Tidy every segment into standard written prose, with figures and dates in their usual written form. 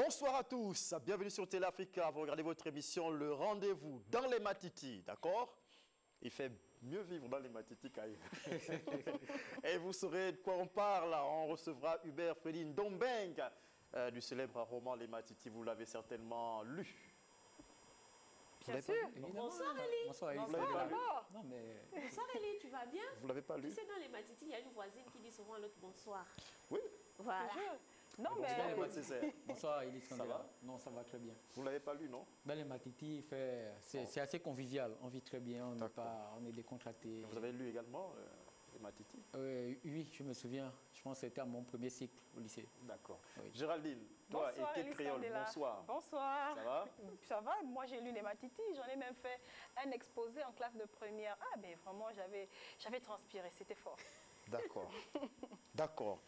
Bonsoir à tous, bienvenue sur Télé Africa. Vous regardez votre émission Le Rendez-vous dans les Matiti, d'accord? Il fait mieux vivre dans les Matiti qu'ailleurs. Et vous saurez de quoi on parle. On recevra Hubert Freddy Ndombeng du célèbre roman Les Matiti. Vous l'avez certainement lu. Bien sûr. Bonsoir Elie. Bonsoir Elie. Non, bonsoir Elie, tu vas bien? Vous l'avez pas lu? Tu sais, dans les Matiti, il y a une voisine qui dit souvent à l'autre bonsoir. Oui. Voilà. Non, mais... Bonsoir Elie. Ça va? Non, ça va très bien. Vous ne l'avez pas lu, non? Dans les Matiti, c'est assez convivial. On vit très bien, on est décontracté. Vous avez lu également les Matiti? Oui, je me souviens. Je pense que c'était à mon premier cycle au lycée. D'accord. Oui. Géraldine, toi Bonsoir, et tes créoles, bonsoir. Bonsoir. Ça va? Ça va, moi j'ai lu les Matiti, j'en ai même fait un exposé en classe de première. Ah ben vraiment, j'avais transpiré, c'était fort. D'accord. D'accord.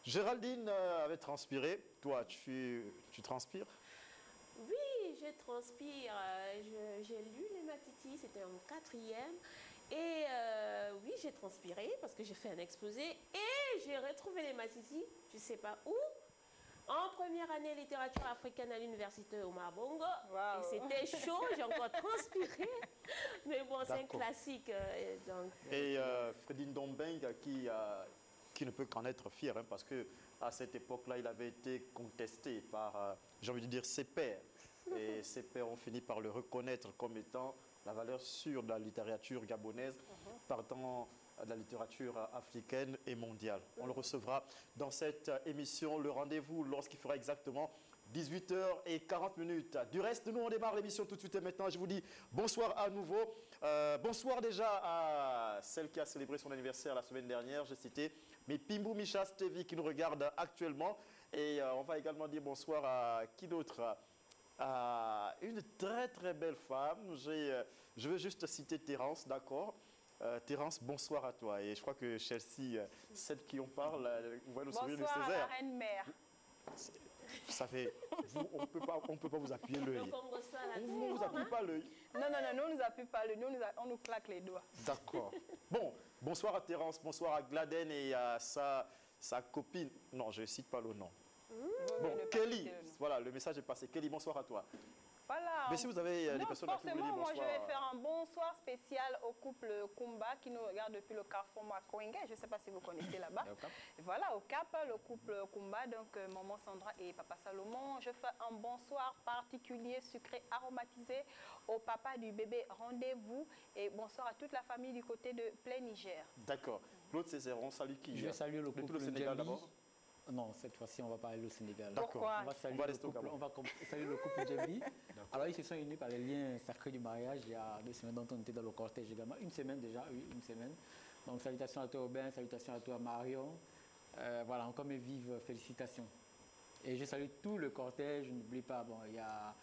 Géraldine avait transpiré. Toi, tu transpires? Oui, je transpire. J'ai lu les Matiti, c'était en 4e. Et oui, j'ai transpiré parce que j'ai fait un exposé. Et j'ai retrouvé les Matiti, je ne sais pas où, en première année littérature africaine à l'université Omar Bongo. Wow. Et c'était chaud, j'ai encore transpiré. Mais bon, c'est un classique. Et Freddy Ndombeng qui ne peut qu'en être fier, hein, parce qu'à cette époque-là, il avait été contesté par, j'ai envie de dire, ses pairs. Et ses pairs ont fini par le reconnaître comme étant la valeur sûre de la littérature gabonaise, partant de la littérature africaine et mondiale. On le recevra dans cette émission, le rendez-vous, lorsqu'il fera exactement 18h40. Du reste, nous, on démarre l'émission tout de suite et maintenant. Je vous dis bonsoir à nouveau. Bonsoir déjà à celle qui a célébré son anniversaire la semaine dernière. J'ai cité Mipimbu Micha Stevi qui nous regarde actuellement. Et on va également dire bonsoir à qui d'autre? Une très très belle femme. Je veux juste citer Terence, d'accord? Terence, bonsoir à toi. Et je crois que Chelsea, celle qui en parle, vous voyez le sourire de Césaire. Bonsoir à la reine-mère. Ça fait, vous, on peut pas vous appuyer l'œil. On ne vous appuie pas l'œil. Non, nous, on nous appuie pas l'œil, on nous claque les doigts. D'accord. Bon, bonsoir à Terence, bonsoir à Gladen et à sa copine. Non, je ne cite pas le nom. Bon, Kelly, voilà, le message est passé. Kelly, bonsoir à toi. Voilà. Mais si vous avez des personnes à qui vous voulez dire bonsoir. Moi, je vais faire un bonsoir spécial au couple Kumba qui nous regarde depuis le Carrefour Makwenge. Je ne sais pas si vous connaissez là-bas. Voilà, au Cap, le couple Kumba, donc maman Sandra et papa Salomon. Je fais un bonsoir particulier, sucré, aromatisé au papa du bébé Rendez-vous. Et bonsoir à toute la famille du côté de Plein Niger. D'accord. Claude Césaire, on salue qui? Je vais saluer le couple de Sénégal d'abord. Non, cette fois-ci, on va pas aller au Sénégal. Pourquoi? On va saluer le couple Djembi. Alors, ils se sont unis par les liens sacrés du mariage il y a 2 semaines, dont on était dans le cortège également. Une semaine déjà, oui, une semaine. Donc, salutations à toi, Aubin, salutations à toi, Marion. Voilà, encore mes vives félicitations. Et je salue tout le cortège, je n'oublie pas, bon, il y a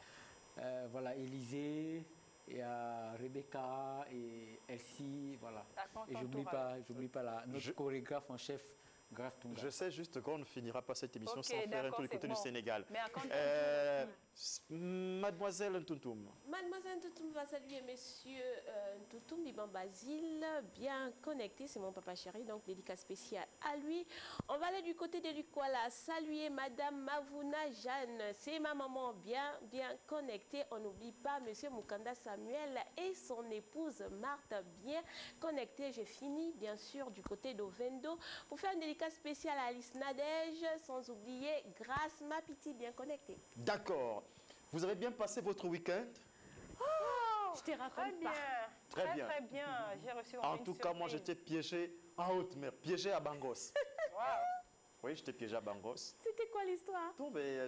voilà, Élisée, il y a Rebecca et Elsie, voilà. Et j'oublie pas notre chorégraphe en chef. Je sais juste qu'on ne finira pas cette émission sans faire un tour du côté du Sénégal. Mademoiselle Ntuntum. Mademoiselle Ntuntum va saluer monsieur Ntuntum Biban Basile, bien connecté, c'est mon papa chéri, donc dédicace spéciale à lui. On va aller du côté de Lukwala, saluer madame Mavouna Jeanne, c'est ma maman, bien connectée. On n'oublie pas monsieur Mukanda Samuel et son épouse Marthe, bien connectée. J'ai fini bien sûr du côté d'Ovendo pour faire une dédicace spéciale à Alice Nadège, sans oublier Grâce Mapiti, bien connectée. D'accord. Vous avez bien passé votre week-end? Je te raconte pas. Très bien. Très bien. J'ai reçu en tout cas, moi, j'étais piégé en haute mer, piégé à Bangos. Wow. Oui, j'étais piégé à Bangos. C'était quoi l'histoire?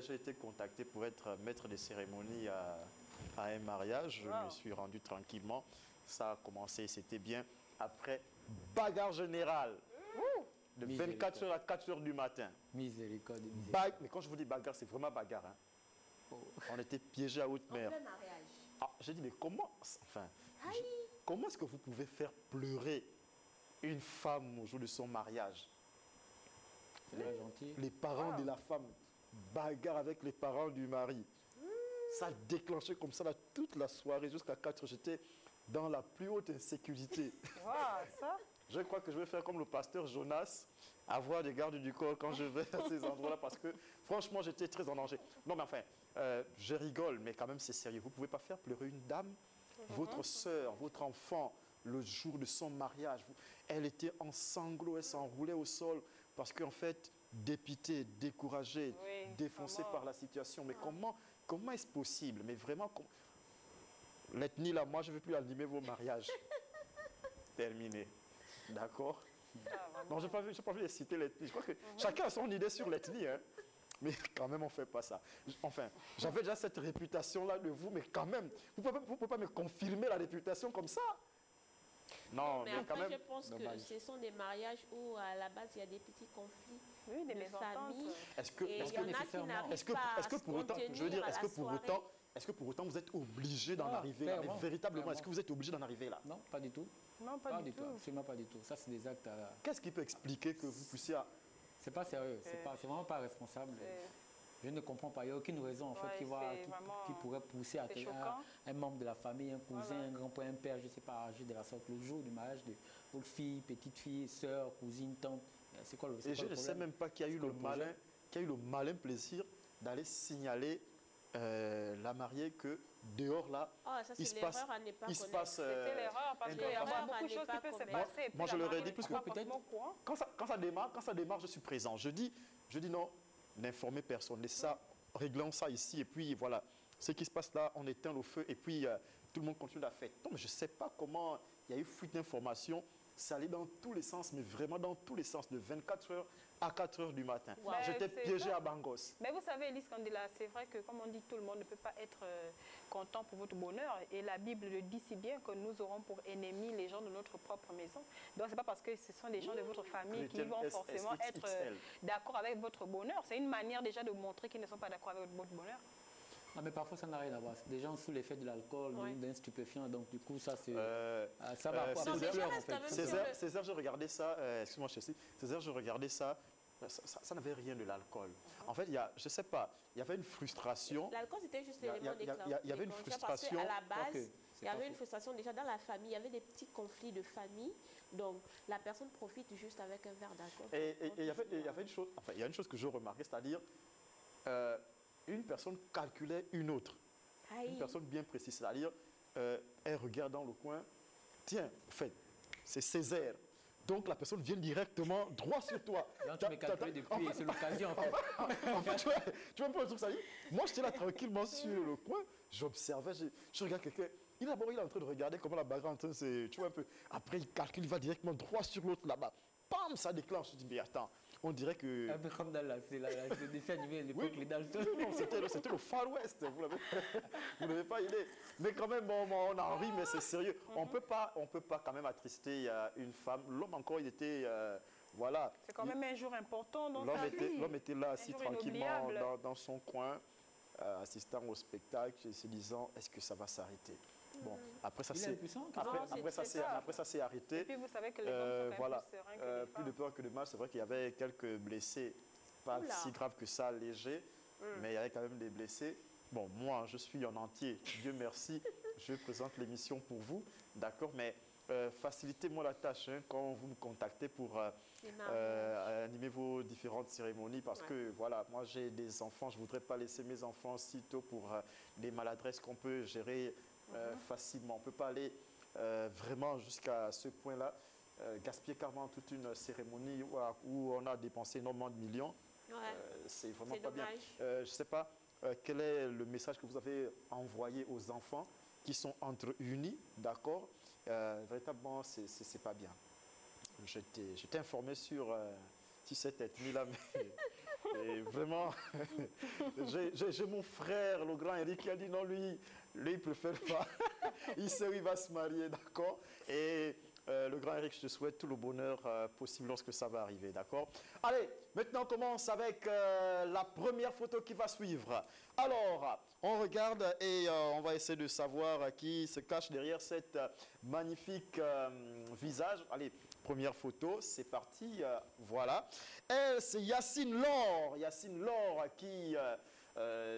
J'ai été contacté pour être maître de cérémonie à un mariage. Je me suis rendu tranquillement. Ça a commencé, c'était bien. Après, bagarre générale. De 24h à 4h du matin. Miséricorde. Mais quand je vous dis bagarre, c'est vraiment bagarre. Hein. Oh. On était piégés à haute mer. En plein mariage. Ah, j'ai dit, mais comment, comment est-ce que vous pouvez faire pleurer une femme au jour de son mariage? Les parents de la femme bagarrent avec les parents du mari. Ça a déclenché comme ça là, toute la soirée jusqu'à 4h. J'étais dans la plus haute insécurité. Ça. je crois que je vais faire comme le pasteur Jonas, avoir des gardes du corps quand je vais à ces endroits-là, parce que franchement, j'étais très en danger. Non, mais enfin, je rigole, mais quand même, c'est sérieux. Vous ne pouvez pas faire pleurer une dame, votre soeur, votre enfant, le jour de son mariage. Elle était en sanglots, elle s'enroulait au sol, parce qu'en fait, dépitée, découragée, Oui, défoncée vraiment. par la situation. Mais comment est-ce possible? Mais vraiment, l'ethnie là, moi, je ne veux plus animer vos mariages. Terminé. D'accord? Non, je n'ai pas vu les citer l'ethnie. Je crois que chacun a son idée sur l'ethnie. Hein. Mais quand même, on ne fait pas ça. Enfin, j'avais déjà cette réputation-là de vous, mais quand même, vous ne pouvez pas me confirmer la réputation comme ça. Non, Mais mais quand après, même. je pense que ce sont des mariages où, à la base, il y a des petits conflits Oui, des de mésententes. famille. euh. Et il y en a qui n'arrivent pas à se pour autant, je veux contenir dire, à la soirée. est-ce que pour autant vous êtes obligé d'en Ah, arriver là? Mais clairement, véritablement, clairement. est-ce que vous êtes obligé d'en arriver là? Non, pas du tout. Non, pas du tout. Absolument pas du tout. Ça, c'est des actes à... Qu'est-ce qui peut expliquer que vous puissiez... C'est pas sérieux, c'est vraiment pas responsable. Je ne comprends pas. Il n'y a aucune raison en fait Ouais, qui pourrait pousser à c'est choquant. un membre de la famille, un cousin, Voilà. un grand-père, un père, je ne sais pas, âgé de la sorte, le jour du mariage de votre fille, petite fille, sœur, cousine, tante. C'est quoi le Et je ne sais même pas qui a eu le malin plaisir d'aller signaler la mariée que dehors là, Oh, ça, il c'est se passe... l'erreur à ne pas il se connaître. passe, C'était l'erreur parce qu'il y a L'erreur beaucoup à de ne choses pas qui peuvent se commettre. passer. Et puis Moi, je la leur ai mariée dit, n'est puisque pas peut-être- forcément au courant. quand ça démarre, je suis présent. Je dis non, n'informez personne. Laissez ça, réglons ça ici. Et puis voilà, ce qui se passe là, on éteint le feu et puis tout le monde continue la fête. Non, mais je ne sais pas comment il y a eu fuite d'informations. Ça allait dans tous les sens, mais vraiment dans tous les sens, de 24 h à 4 h du matin. Wow. J'étais C'est piégé ça. à Bangos. Mais vous savez, Elise Candela, c'est vrai que, comme on dit, tout le monde ne peut pas être content pour votre bonheur. Et la Bible le dit si bien que nous aurons pour ennemis les gens de notre propre maison. Donc, ce n'est pas parce que ce sont des gens de votre famille qui Chrétienne vont forcément être SXXL. d'accord avec votre bonheur. C'est une manière déjà de montrer qu'ils ne sont pas d'accord avec votre bonheur. Non, mais parfois ça n'a rien à voir. C'est des gens sous l'effet de l'alcool, Ouais. d'un stupéfiant, donc du coup ça c'est... ça Césaire, va pas. Non, mais je reste quand même sur le- Césaire, je regardais ça, excuse-moi Chelsea, Césaire, je regardais ça, ça n'avait rien de l'alcool. En fait, je ne sais pas, il y avait une frustration. L'alcool, c'était juste Il y a- l'élément il y a- déclencheur. il y avait une Parce frustration. qu'à la Ok, base, c'est il y avait pas une faux. frustration déjà dans la famille. Il y avait des petits conflits de famille. Donc, la personne profite juste avec un verre d'alcool. Et il y avait une chose, enfin, il y a une chose que je remarquais, c'est-à-dire une personne calculait une autre. Aïe. Une personne bien précise, c'est-à-dire elle regarde dans le coin, tiens, en fait, c'est Césaire. Donc la personne vient directement droit sur toi. Donc tu m'as calculé depuis, c'est l'occasion en fait. En fait, tu vois un peu le truc, ça dit. Moi, j'étais là tranquillement sur le coin, j'observais, je regarde quelqu'un. Il est en train de regarder comment la bagarre est en train de se... Tu vois un peu. Après, il calcule, il va directement droit sur l'autre là-bas. Pam, ça déclenche. Je dis, mais attends, on dirait que... Un peu comme dans le dessin animé à l'époque, les Dalton. Non, c'était le Far West, vous n'avez pas idée. Mais quand même, bon, on en rit, mais c'est sérieux. On ne peut pas quand même attrister une femme. L'homme encore, il était... voilà. C'est quand même un jour important dans sa vie. L'homme était là assis jour tranquillement inoubliable. dans son coin, assistant au spectacle et se disant, est-ce que ça va s'arrêter? Bon, après ça Il est s'est impuissant, après ça s'est arrêté. Et puis vous savez que les hommes sont quand même voilà. plus sereins que les Plus femmes. de peur que de mal. C'est vrai qu'il y avait quelques blessés, pas Oula. si grave que ça, léger, mais il y avait quand même des blessés. Bon, moi, je suis en entier. Dieu merci, je présente l'émission pour vous, d'accord, mais facilitez-moi la tâche hein, quand vous me contactez pour Les mariages. animer vos différentes cérémonies, parce que voilà, moi j'ai des enfants, je ne voudrais pas laisser mes enfants si tôt pour des maladresses qu'on peut gérer facilement. On ne peut pas aller vraiment jusqu'à ce point-là, gaspiller carrément toute une cérémonie où on a dépensé énormément de millions. Ouais. C'est vraiment C'est pas bien. dommage. Je ne sais pas quel est le message que vous avez envoyé aux enfants qui sont entre unis, d'accord? Véritablement, c'est pas bien. J'étais informé sur cette ethnie-là, mais et vraiment, j'ai mon frère, le grand Eric, qui a dit non, lui il préfère pas. Il sait où il va se marier, d'accord? Et le grand Eric, je te souhaite tout le bonheur possible lorsque ça va arriver, d'accord? Allez, maintenant on commence avec la première photo qui va suivre. Alors, on regarde et on va essayer de savoir qui se cache derrière cet magnifique visage. Allez, première photo, c'est parti, voilà. Elle, c'est Yacine Laure qui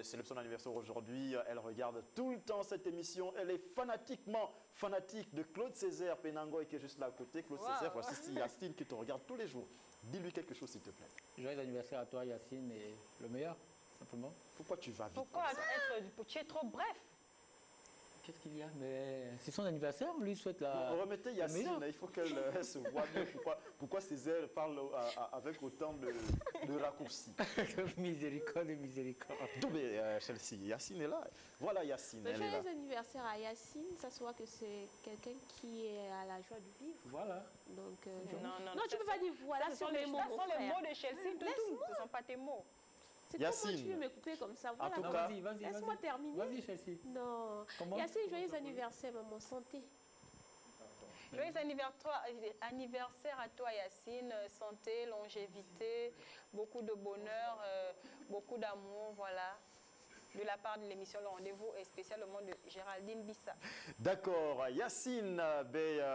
célèbre son anniversaire aujourd'hui. Elle regarde tout le temps cette émission. Elle est fanatiquement fanatique de Claude Césaire Penangoy qui est juste là à côté. Claude Césaire, voici Yacine qui te regarde tous les jours. Dis-lui quelque chose s'il te plaît. Joyeux anniversaire à toi Yacine et le meilleur, simplement. Pourquoi tu vas vite? Pourquoi tu es trop bref? Qu'est-ce qu'il y a? Mais c'est son anniversaire, on lui souhaite la... Remettez Yacine, il faut qu'elle se voit bien. Pourquoi Césaire parle avec autant de raccourcis? Miséricorde, miséricorde. Non mais Chelsea, Yacine est là. Voilà Yacine, elle est là. Joyeux anniversaire à Yacine, ça se voit que c'est quelqu'un qui est à la joie du vivre. Voilà. Donc, Non, tu ne peux pas dire voilà, ce sont les mots, de Chelsea, Toutou. Ce ne sont pas tes mots. C'est comment Yacine. tu veux me couper comme ça? Voilà. tout Non, cas, vas-y. Laisse-moi terminer. Vas-y, Chelsea. Non. Comment? Yacine, joyeux anniversaire, maman. Santé. Joyeux anniversaire à toi, Yacine. Santé, longévité, beaucoup de bonheur, beaucoup d'amour, voilà. De la part de l'émission Le Rendez-vous et spécialement de Géraldine Bissa. D'accord, Yacine,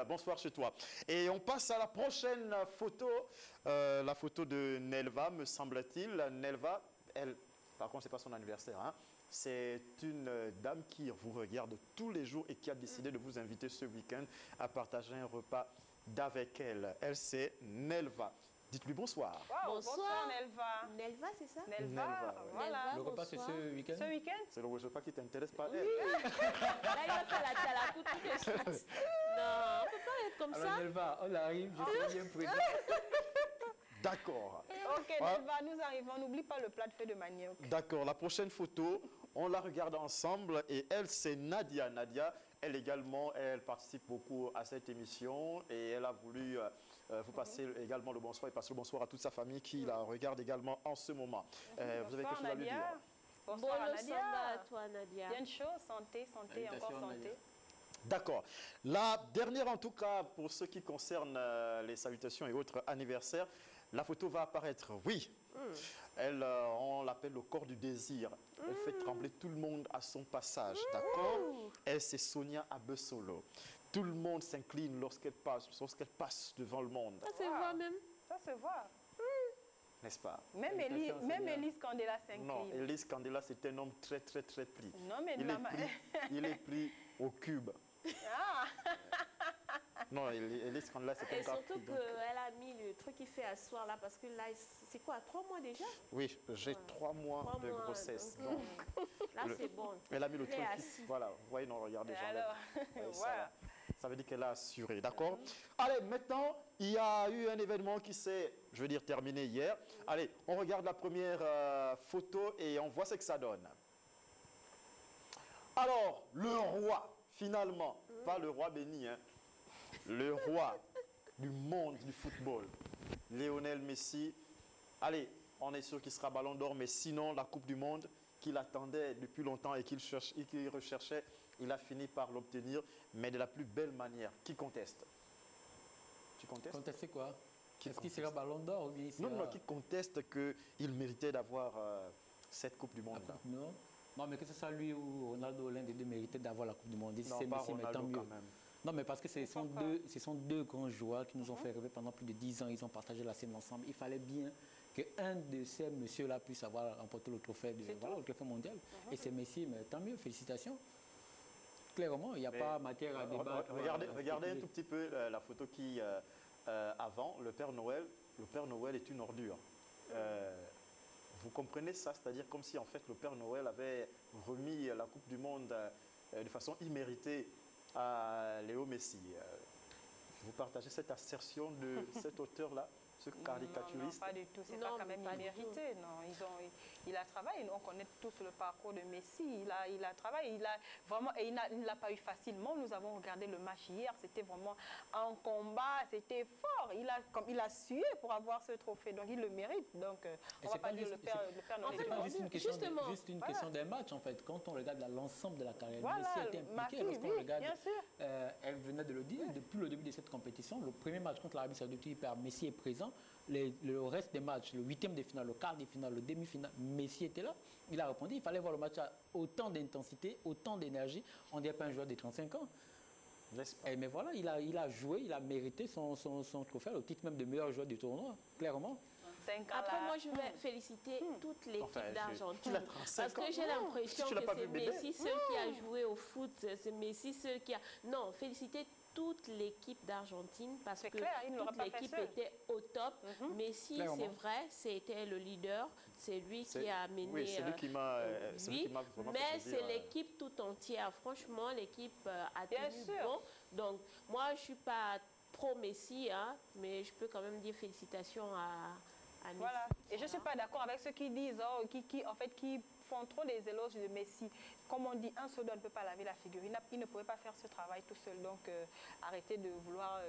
bonsoir chez toi. Et on passe à la prochaine photo, la photo de Nelva, me semble-t-il. Nelva, elle, par contre, ce n'est pas son anniversaire, hein. C'est une dame qui vous regarde tous les jours et qui a décidé de vous inviter ce week-end à partager un repas d'avec elle. Elle, c'est Nelva. Dites-lui bonsoir. Wow, Bonsoir. Nelva. Nelva, c'est ça? Nelva, voilà. Le repas, c'est ce week-end? Ce week-end? C'est le repas qui t'intéresse pas, Oui. elle. Là, il va faire la coupe tout de suite. Non, on ne peut pas être comme Alors, ça. Nelva, on arrive, je suis bien présent. D'accord. Ok, Nelva, nous arrivons. N'oublie pas le plat de feu de manioc. D'accord, la prochaine photo, on la regarde ensemble et elle, c'est Nadia. Nadia, elle également, elle participe beaucoup à cette émission et elle a voulu vous passer également le bonsoir et passer le bonsoir à toute sa famille qui la regarde également en ce moment. Vous avez quelque chose à lui dire? Bonsoir Bon, Nadia. samba à toi, Nadia. Bien de choses, santé, santé, encore Salutations, santé. Nadia. D'accord. La dernière, en tout cas, pour ce qui concerne les salutations et autres anniversaires, la photo va apparaître. Oui, elle, on l'appelle le corps du désir. Elle fait trembler tout le monde à son passage, d'accord? Elle, c'est Sonia Abessolo. Tout le monde s'incline lorsqu'elle passe devant le monde, Ça se voit même. Ça se voit. n'est-ce pas? Même Élise Candela s'incline. Non, Élise Candela, c'est un homme très, très, très pris. Non, mais Il est pris au cube. Ah. Non, Élise Candela, c'est Et un gars surtout pris, donc. qu'elle a mis le truc qu'il fait asseoir là, parce que là, c'est quoi, 3 mois déjà? Oui, j'ai 3 mois 3 de mois, grossesse. donc, Donc, là, c'est bon. elle a mis le Elle est truc. assise. Voilà, vous voyez, non, regardez, j'enlève. Alors, Ouais, ça voilà. va. Ça veut dire qu'elle a assuré, d'accord? Allez, maintenant, il y a eu un événement qui s'est, je veux dire, terminé hier. Allez, on regarde la première photo et on voit ce que ça donne. Alors, le roi, finalement, pas le roi béni, hein, le roi du monde du football, Lionel Messi. Allez, on est sûr qu'il sera ballon d'or, mais sinon, la Coupe du Monde qu'il attendait depuis longtemps et qu'il recherchait, il a fini par l'obtenir, mais de la plus belle manière. Qui conteste? Tu contestes? Contester quoi? Qui Est-ce qu'il conteste? sera ballon d'or ou bien il Non, sera... non, qui conteste qu'il méritait d'avoir cette Coupe du Monde. La Coupe, non. Non, mais que ce soit lui ou Ronaldo, l'un des deux méritait d'avoir la Coupe du Monde. Et si Non, c'est pas Messi, mais Ronaldo tant mieux. quand même. Non, mais parce que ce sont deux grands joueurs qui nous ont fait rêver pendant plus de 10 ans. Ils ont partagé la scène ensemble. Il fallait bien qu'un de ces messieurs-là puisse avoir remporté le trophée, le trophée mondial. Et c'est Messi, mais tant mieux, félicitations. Clairement, il n'y a pas matière à débattre. Regardez un tout petit peu la photo qui, avant, le Père Noël est une ordure. Vous comprenez ça? C'est-à-dire comme si en fait le Père Noël avait remis la Coupe du Monde de façon imméritée à Léo Messi. Vous partagez cette assertion de cet auteur-là, ce caricaturiste? Non, pas du tout. C'est Non, pas quand même pas du mérité. Non, il a travaillé. Nous, on connaît tous le parcours de Messi. Il a travaillé. Et il ne l'a pas eu facilement. Nous avons regardé le match hier. C'était vraiment un combat. C'était fort. Il a sué pour avoir ce trophée. Donc, il le mérite. Donc, on ne va pas dire le Père Noël. C'est pas juste une question Justement. d'un match, en fait. Quand on regarde l'ensemble de la carrière, Voilà, Messi était ma impliqué. fille, Lorsqu'on oui, regarde, bien sûr. elle venait de le dire, depuis le début de cette compétition, le premier match contre l'Arabie Saoudite, il perd, Messi est présent. Le reste des matchs, le huitième de finale, le quart de finale, le demi-finale, Messi était là. Il a répondu. Il fallait voir le match à autant d'intensité, autant d'énergie. On ne dirait pas un joueur de 35 ans. Mais voilà, il a joué, il a mérité son trophée, le titre même de meilleur joueur du tournoi, clairement. Ça 35 ans. Après, là. moi, je vais féliciter toute l'équipe Enfin, d'Argentine. Parce Que j'ai l'impression Tu l'as que pas c'est vu, bébé? Messi seul qui a joué au foot. C'est Messi seul qui a... Non, féliciter toute l'équipe d'Argentine parce C'est que clair, il ne l'aurait toute pas fait l'équipe seul. était au top. Messi, Clairement. c'est vrai, c'était le leader. C'est lui qui a mené... Oui, c'est lui qui m'a oui, vraiment mais fait c'est plaisir, l'équipe tout entière. Franchement, l'équipe a Bien tenu sûr. bon. Donc, moi, je ne suis pas pro Messi, hein, mais je peux quand même dire félicitations à Messi. Voilà. Et je ne suis pas d'accord avec ceux qui disent, oh, qui font trop des éloges de Messi. Comme on dit, un seul doigt ne peut pas laver la figure. Il ne pouvait pas faire ce travail tout seul. Donc, arrêtez de vouloir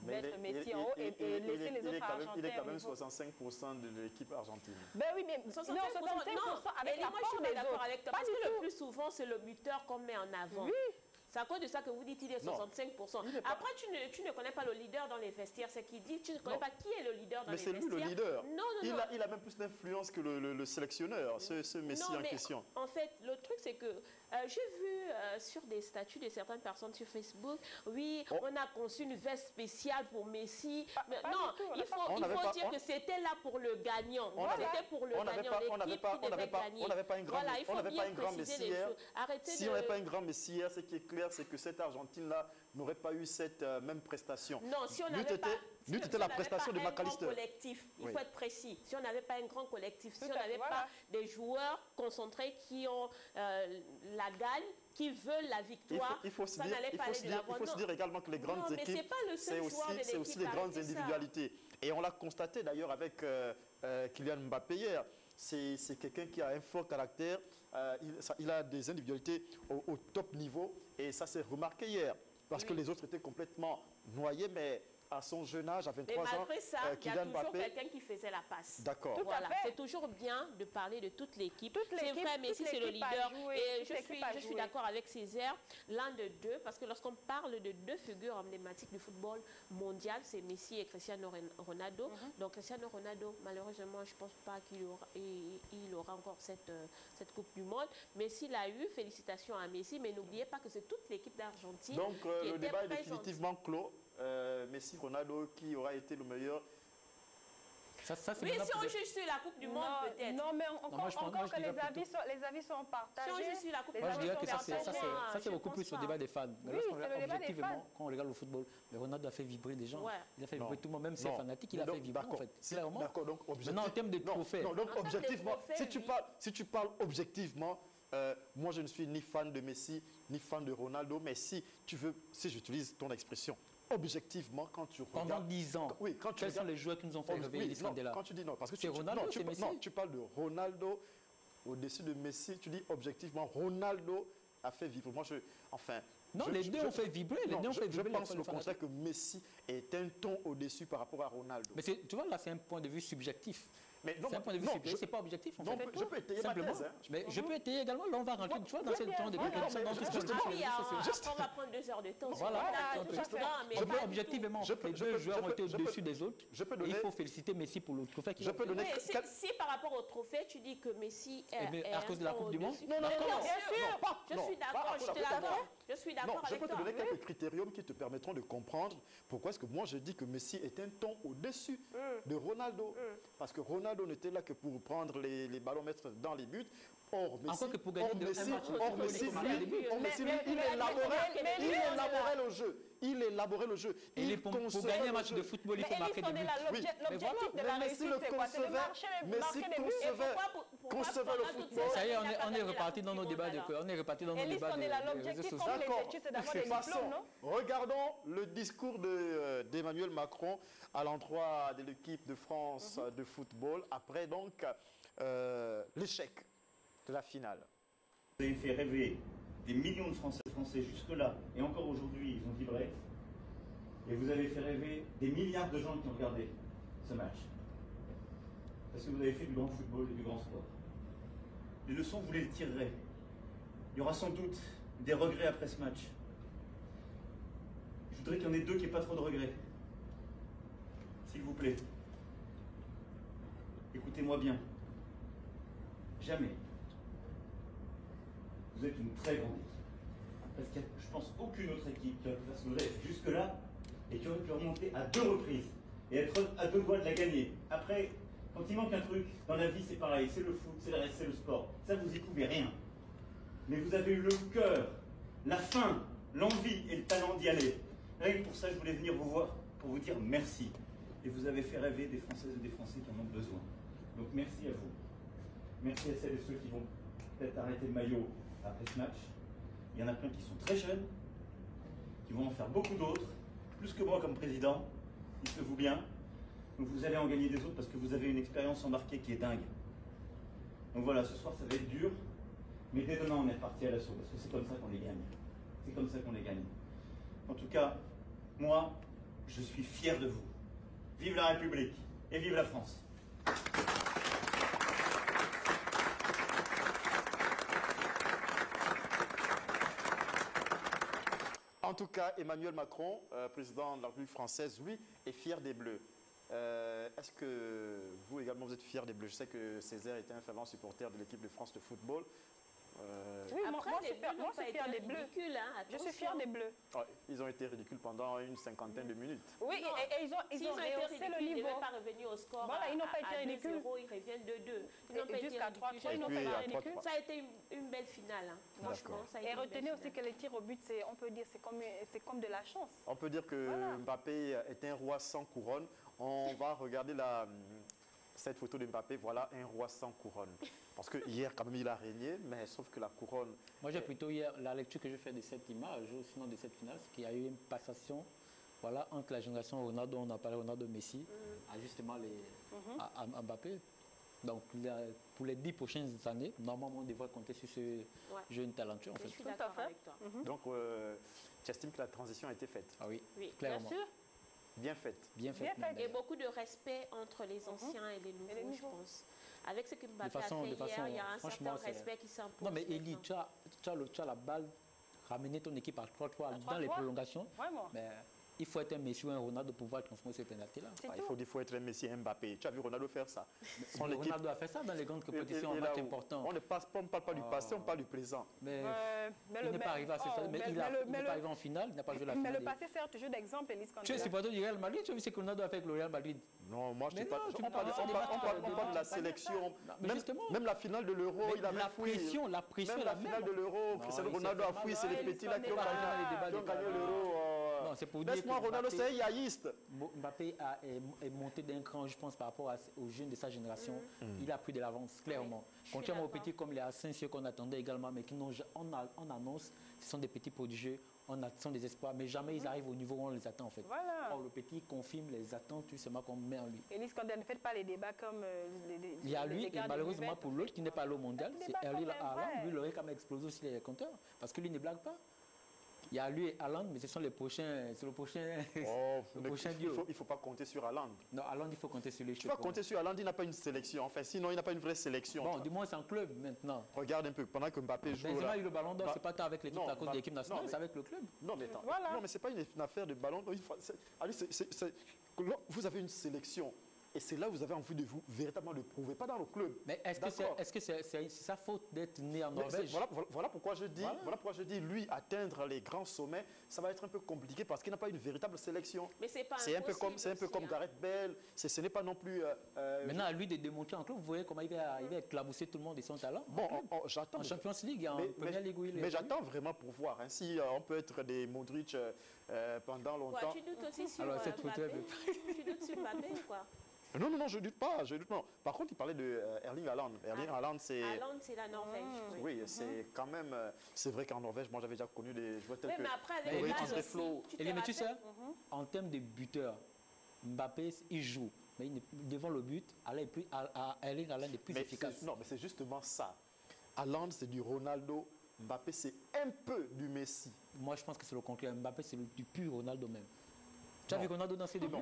mettre Messi en haut et laisser les autres Argentins. Il est quand au même niveau. 65% de l'équipe argentine. Ben oui, mais 65%, non, 65% avec et la moi, je suis des pas d'accord autres. avec toi. Pas Parce du que le tout. plus souvent, c'est le buteur qu'on met en avant. Oui. C'est à cause de ça que vous dites qu'il est Non. 65%. Il est pas- Après, tu ne connais pas le leader dans les vestiaires. C'est qui dit, tu ne connais Non. pas qui est le leader dans Mais les c'est vestiaires. lui le leader. Non, non, non. Il a même plus d'influence que le sélectionneur, ce Messi Non, en mais question. En fait, le truc, c'est que j'ai vu sur des statuts de certaines personnes sur Facebook, oui, Oh. on a conçu une veste spéciale pour Messi. Mais pas non, du tout, on il n'a pas- faut, On il n'avait faut pas- dire on- que c'était là pour le gagnant. On n'avait- C'était pour le on n'avait gagnant, pas- on l'équipe n'avait pas- qui on n'avait devait pas- gagner. on n'avait pas un grand- Voilà, il on faut n'avait bien pas un grand préciser Messi les hier. choses. Arrêtez Si de... on n'avait pas un grand Messi hier, ce qui est clair, c'est que cette Argentine-là n'aurait pas eu cette même prestation. Non, si on N'eût n'avait été- pas... n'eût été la prestation de un grand McAllister. collectif, il Oui. faut être précis. Si on n'avait pas un grand collectif, si Tout on à fait, n'avait voilà. pas des joueurs concentrés qui ont la gagne, qui veulent la victoire, Il faut se ça dire, n'allait il pas faut aller se de dire, l'avant. il faut se Non. dire également que les grandes Non, mais équipes, c'est pas le seul joueur de c'est aussi l'équipe, des grandes arrêtez ça. individualités. Et on l'a constaté d'ailleurs avec Kylian Mbappé hier. C'est quelqu'un qui a un fort caractère. Il a des individualités au top niveau. Et ça s'est remarqué hier. Parce que les autres étaient complètement noyés. Mais à son jeune âge, à Mais 23 ans, malgré ça, il y a Kylian toujours Mbappé... quelqu'un qui faisait la passe. D'accord. Tout à Voilà, fait. c'est toujours bien de parler de toute l'équipe. Toute C'est l'équipe, vrai, Messi, toute c'est le l'équipe a leader. joué, Et toute l'équipe a je suis joué. d'accord avec Césaire, l'un de deux, parce que lorsqu'on parle de deux figures emblématiques du football mondial, c'est Messi et Cristiano Ronaldo. Donc Cristiano Ronaldo, malheureusement, je ne pense pas qu'il aura encore cette Coupe du Monde. Messi l'a eu, félicitations à Messi, mais n'oubliez pas que c'est toute l'équipe d'Argentine Donc qui le était débat est présente. définitivement clos. Messi, Ronaldo, qui aura été le meilleur? Ça, c'est Oui, maintenant si on peut-être- juge sur la Coupe du Monde, peut-être. Non, mais moi, je pense- moi, je que dirais les avis sont partagés. Si on juge sur la Coupe Les du Moi, je avis dirais sont que ça, c'est partagés. ça, c'est beaucoup Je plus pense au pas. débat des fans. Mais Oui, lorsqu'on c'est le regarde débat des objectivement, fans. quand on regarde le football, mais Ronaldo a fait vibrer des gens. Ouais. Il a fait Non. vibrer tout le monde, même si c'est Non. fanatique, il a Mais fait donc, vibrer en d'accord. fait. Si- Clairement. D'accord, donc objectif. Maintenant, en termes de trophées. Non, donc En termes de objectivement, trophées, oui. si tu parles objectivement, moi je ne suis ni fan de Messi, ni fan de Ronaldo, mais si tu veux, si j'utilise ton expression, objectivement, quand tu Pendant regardes... 10 ans, Oui, quand tu quels sont regardes... les joueurs qui nous ont fait réveiller les non, Mandela? quand tu dis non, parce que C'est Ronaldo, non, c'est Messi. non, tu parles de Ronaldo au-dessus de Messi, tu dis objectivement, Ronaldo a fait vivre. Moi, enfin... Non, les deux ont fait vibrer. Les non, deux ont fait je vibrer pense les au fanatiques. contraire que Messi est un ton au-dessus par rapport à Ronaldo. Mais tu vois, là, c'est un point de vue subjectif. Mais non, C'est un point de vue non, subjectif, c'est pas objectif en non, fait. je peux étayer ma Simplement. thèse. Hein. Mais je peux étayer également, là on va rentrer, tu vois, dans Oui, cette bien, temps de voilà, compétition. mais dans juste- ce juste- qu'on Ah dit, oui, juste- après, on va prendre 2 heures de temps. Voilà, tout donc, ça. justement, Non, mais je pas peux du tout. objectivement, Je peux- les je deux peux- joueurs je ont peux- été je peux- au-dessus des autres. je peux Et il donner- faut féliciter Messi pour le trophée qu'il Je a peux pris. donner... Oui, si par rapport au trophée, tu dis que Messi est, Eh bien, à est cause un de la peu Coupe du Monde. au-dessus. Non, non, Mais non, bien non, sûr, non, pas- je non, suis pas d'accord, à je cause te de la Coupe du l'accorde. Monde. Je suis Non, d'accord je avec peux te toi. donner quelques critériums qui te permettront de comprendre pourquoi est-ce que moi je dis que Messi est un ton au-dessus de Ronaldo. Parce que Ronaldo n'était là que pour prendre les ballons, mettre dans les buts. Or, Messi, Encore que pour gagner or, un Messi, match, or, Messi, il faut lui, marquer des buts. or, Messi, lui, Mais- il mais- élaborait le jeu. Il élaborait le jeu. Et Il pour concevait gagner un le match jeu. de football, il Mais faut marquer des Elis, buts. Oui, mais l'objectif voilà, de la mais Messi réussite, le c'est quoi? C'est de concevait, marquer Messi des buts. concevait, concevait le football. Ça y est, on est reparti dans nos débats on est reparti dans nos Elis, débats on est là, des réseaux l'objectif sociaux. comme les D'accord. études, c'est d'avoir des Passons. diplômes, non? Regardons le discours d'Emmanuel Macron à l'endroit de l'équipe de France de football après donc l'échec de la finale. Vous avez fait rêver des millions de Français jusque-là, et encore aujourd'hui, ils ont vibré. Et vous avez fait rêver des milliards de gens qui ont regardé ce match. Parce que vous avez fait du grand football et du grand sport. Les leçons, vous les tirerez. Il y aura sans doute des regrets après ce match. Je voudrais qu'il y en ait deux qui n'aient pas trop de regrets. S'il vous plaît. Écoutez-moi bien. Jamais. Vous êtes une très grande équipe. Parce qu'il y a, je pense, aucune autre équipe qui aurait pu faire ce que vous avez fait jusque-là et qui aurait pu remonter à 2 reprises et être à 2 doigts de la gagner. Après, Quand il manque un truc, dans la vie c'est pareil, c'est le foot, c'est le reste, c'est le sport. Ça vous y pouvez rien. Mais vous avez eu le cœur, la faim, l'envie et le talent d'y aller. Rien que pour ça, je voulais venir vous voir pour vous dire merci. Et vous avez fait rêver des Françaises et des Français qui en ont besoin. Donc merci à vous. Merci à celles et ceux qui vont peut-être arrêter le maillot après ce match. Il y en a plein qui sont très jeunes, qui vont en faire beaucoup d'autres, plus que moi comme président, dites-le-vous bien. Donc vous allez en gagner des autres parce que vous avez une expérience embarquée qui est dingue. Donc voilà, ce soir ça va être dur, mais dès demain on est reparti à l'assaut parce que c'est comme ça qu'on les gagne. C'est comme ça qu'on les gagne. En tout cas, moi, je suis fier de vous. Vive la République et vive la France. En tout cas, Emmanuel Macron, président de la République française, lui, est fier des Bleus. Est-ce que vous également, vous êtes fier des Bleus? Je sais que Césaire était un fervent supporter de l'équipe de France de football. Oui, moi, je suis fier des Bleus. Hein, je suis fier des Bleus. Ouais, ils ont été ridicules pendant une cinquantaine de minutes. Oui, et ils ont rehaussé le niveau. Ils n'ont pas revenu au score. Voilà, ils n'ont pas été ridicules. Ils reviennent de 2. Ils n'ont pas été jusqu'à 3-3, ils n'ont pas été ridicules. Ça a été une belle finale. Hein. Franchement, ça a été et retenez aussi que les tirs au but, on peut dire, c'est comme de la chance. On peut dire que voilà. Mbappé est un roi sans couronne. On va regarder cette photo de Mbappé. Voilà un roi sans couronne. Parce que hier, quand même, il a régné, mais sauf que la couronne... Moi, j'ai plutôt hier, la lecture que je fais de cette image, sinon de cette finale, c'est qu'il y a eu une passation voilà, entre la génération Ronaldo, on a parlé Ronaldo Messi, à justement à Mbappé. Donc, pour les 10 prochaines années, normalement, on devrait compter sur ce jeune talentueux. En fait. Je suis d'accord avec toi. Donc, tu estimes que la transition a été faite? Ah oui, Bien clairement. sûr. Bien faite. Bien faite. Et beaucoup de respect entre les anciens et les nouveaux, je pense. Avec ce que Mbappé a fait hier, il y a un certain respect qui s'impose. Non, mais Elie, tu as la balle, ramener ton équipe à 3-3 dans les prolongations. Vraiment. Mais il faut être un Messi ou un Ronaldo pour pouvoir transformer ce pénalty-là. Il faut être un Messi et un Mbappé. Tu as vu Ronaldo faire ça? Ronaldo a fait ça dans les grandes compétitions en match important. On ne parle pas du passé, on parle du présent. Mais il n'est pas arrivé à ce stade. Mais il n'est pas arrivé en finale, il n'a pas joué la finale. Mais le passé sert toujours d'exemple, Elie Tu es supporter du Real Madrid, tu as vu ce que Ronaldo a fait avec le Real Madrid? Non, moi je ne sais pas. On parle de la sélection. Même la finale de l'Euro, il a la pression. Même la finale de l'Euro, Cristiano Ronaldo a fouillé, c'est les petits là qui ont gagné l'Euro. Non, c'est pour dire laisse-moi, Ronaldo, c'est un yaïste. Mbappé est monté d'un cran, je pense, par rapport aux jeunes de sa génération. Il a pris de l'avance, clairement. Contrairement aux petits comme les Asensio qu'on attendait également, mais qui on annonce, ce sont des petits prodigieux, ce sont des espoirs, mais jamais ils arrivent au niveau où on les attend, en fait. Voilà. Or, le petit confirme les attentes, tout simplement qu'on met en lui. Élise, quand elle ne fait pas les débats comme il y a lui, et malheureusement pour l'autre qui n'est pas allé au mondial, c'est Erling Haaland. Lui, il aurait quand même explosé aussi les compteurs, parce que lui ne blague pas. Il y a lui et Haaland, mais ce sont les prochains. C'est le prochain. Il ne faut pas compter sur Haaland. Non, Haaland, il faut compter sur les choses. Tu vas compter sur Haaland, il n'a pas une sélection. Enfin, sinon, il n'a pas une vraie sélection. Bon, du moins, c'est un club maintenant. Regarde un peu, pendant que Mbappé joue. Benzema a eu le ballon d'or, c'est pas tant avec l'équipe à cause de l'équipe nationale, c'est avec le club. Non, mais attends. Non, mais c'est pas une affaire de ballon d'or. Vous avez une sélection. Et c'est là où vous avez envie de vous véritablement le prouver, pas dans le club. Mais est-ce que c'est sa faute d'être né en Norvège? Voilà pourquoi je dis, lui, atteindre les grands sommets, ça va être un peu compliqué parce qu'il n'a pas une véritable sélection. Mais c'est pas un peu comme Gareth Bale, ce n'est pas non plus... Maintenant, à lui de démontrer en club, vous voyez comment il va éclabousser tout le monde et son talent. Bon, j'attends... En Champions League, en Première Ligue, oui. Mais j'attends vraiment pour voir. Si on peut être des Modric pendant longtemps... Tu doutes aussi sur Mbappé? Tu doutes sur Mbappé ou quoi? Non, je ne doute pas, Par contre, il parlait de Erling Haaland. Haaland, c'est la Norvège. Oui, c'est quand même... C'est vrai qu'en Norvège, moi, j'avais déjà connu des joueurs tels que... mais après, avec André Flo. Mais tu sais, en termes de buteurs, Mbappé, il joue. Mais devant le but, Erling Haaland est plus efficace. Non, mais c'est justement ça. Haaland, c'est du Ronaldo. Mbappé, c'est un peu du Messi. Moi, je pense que c'est le contraire. Mbappé, c'est du pur Ronaldo même. Tu as vu Ronaldo dans ses débuts?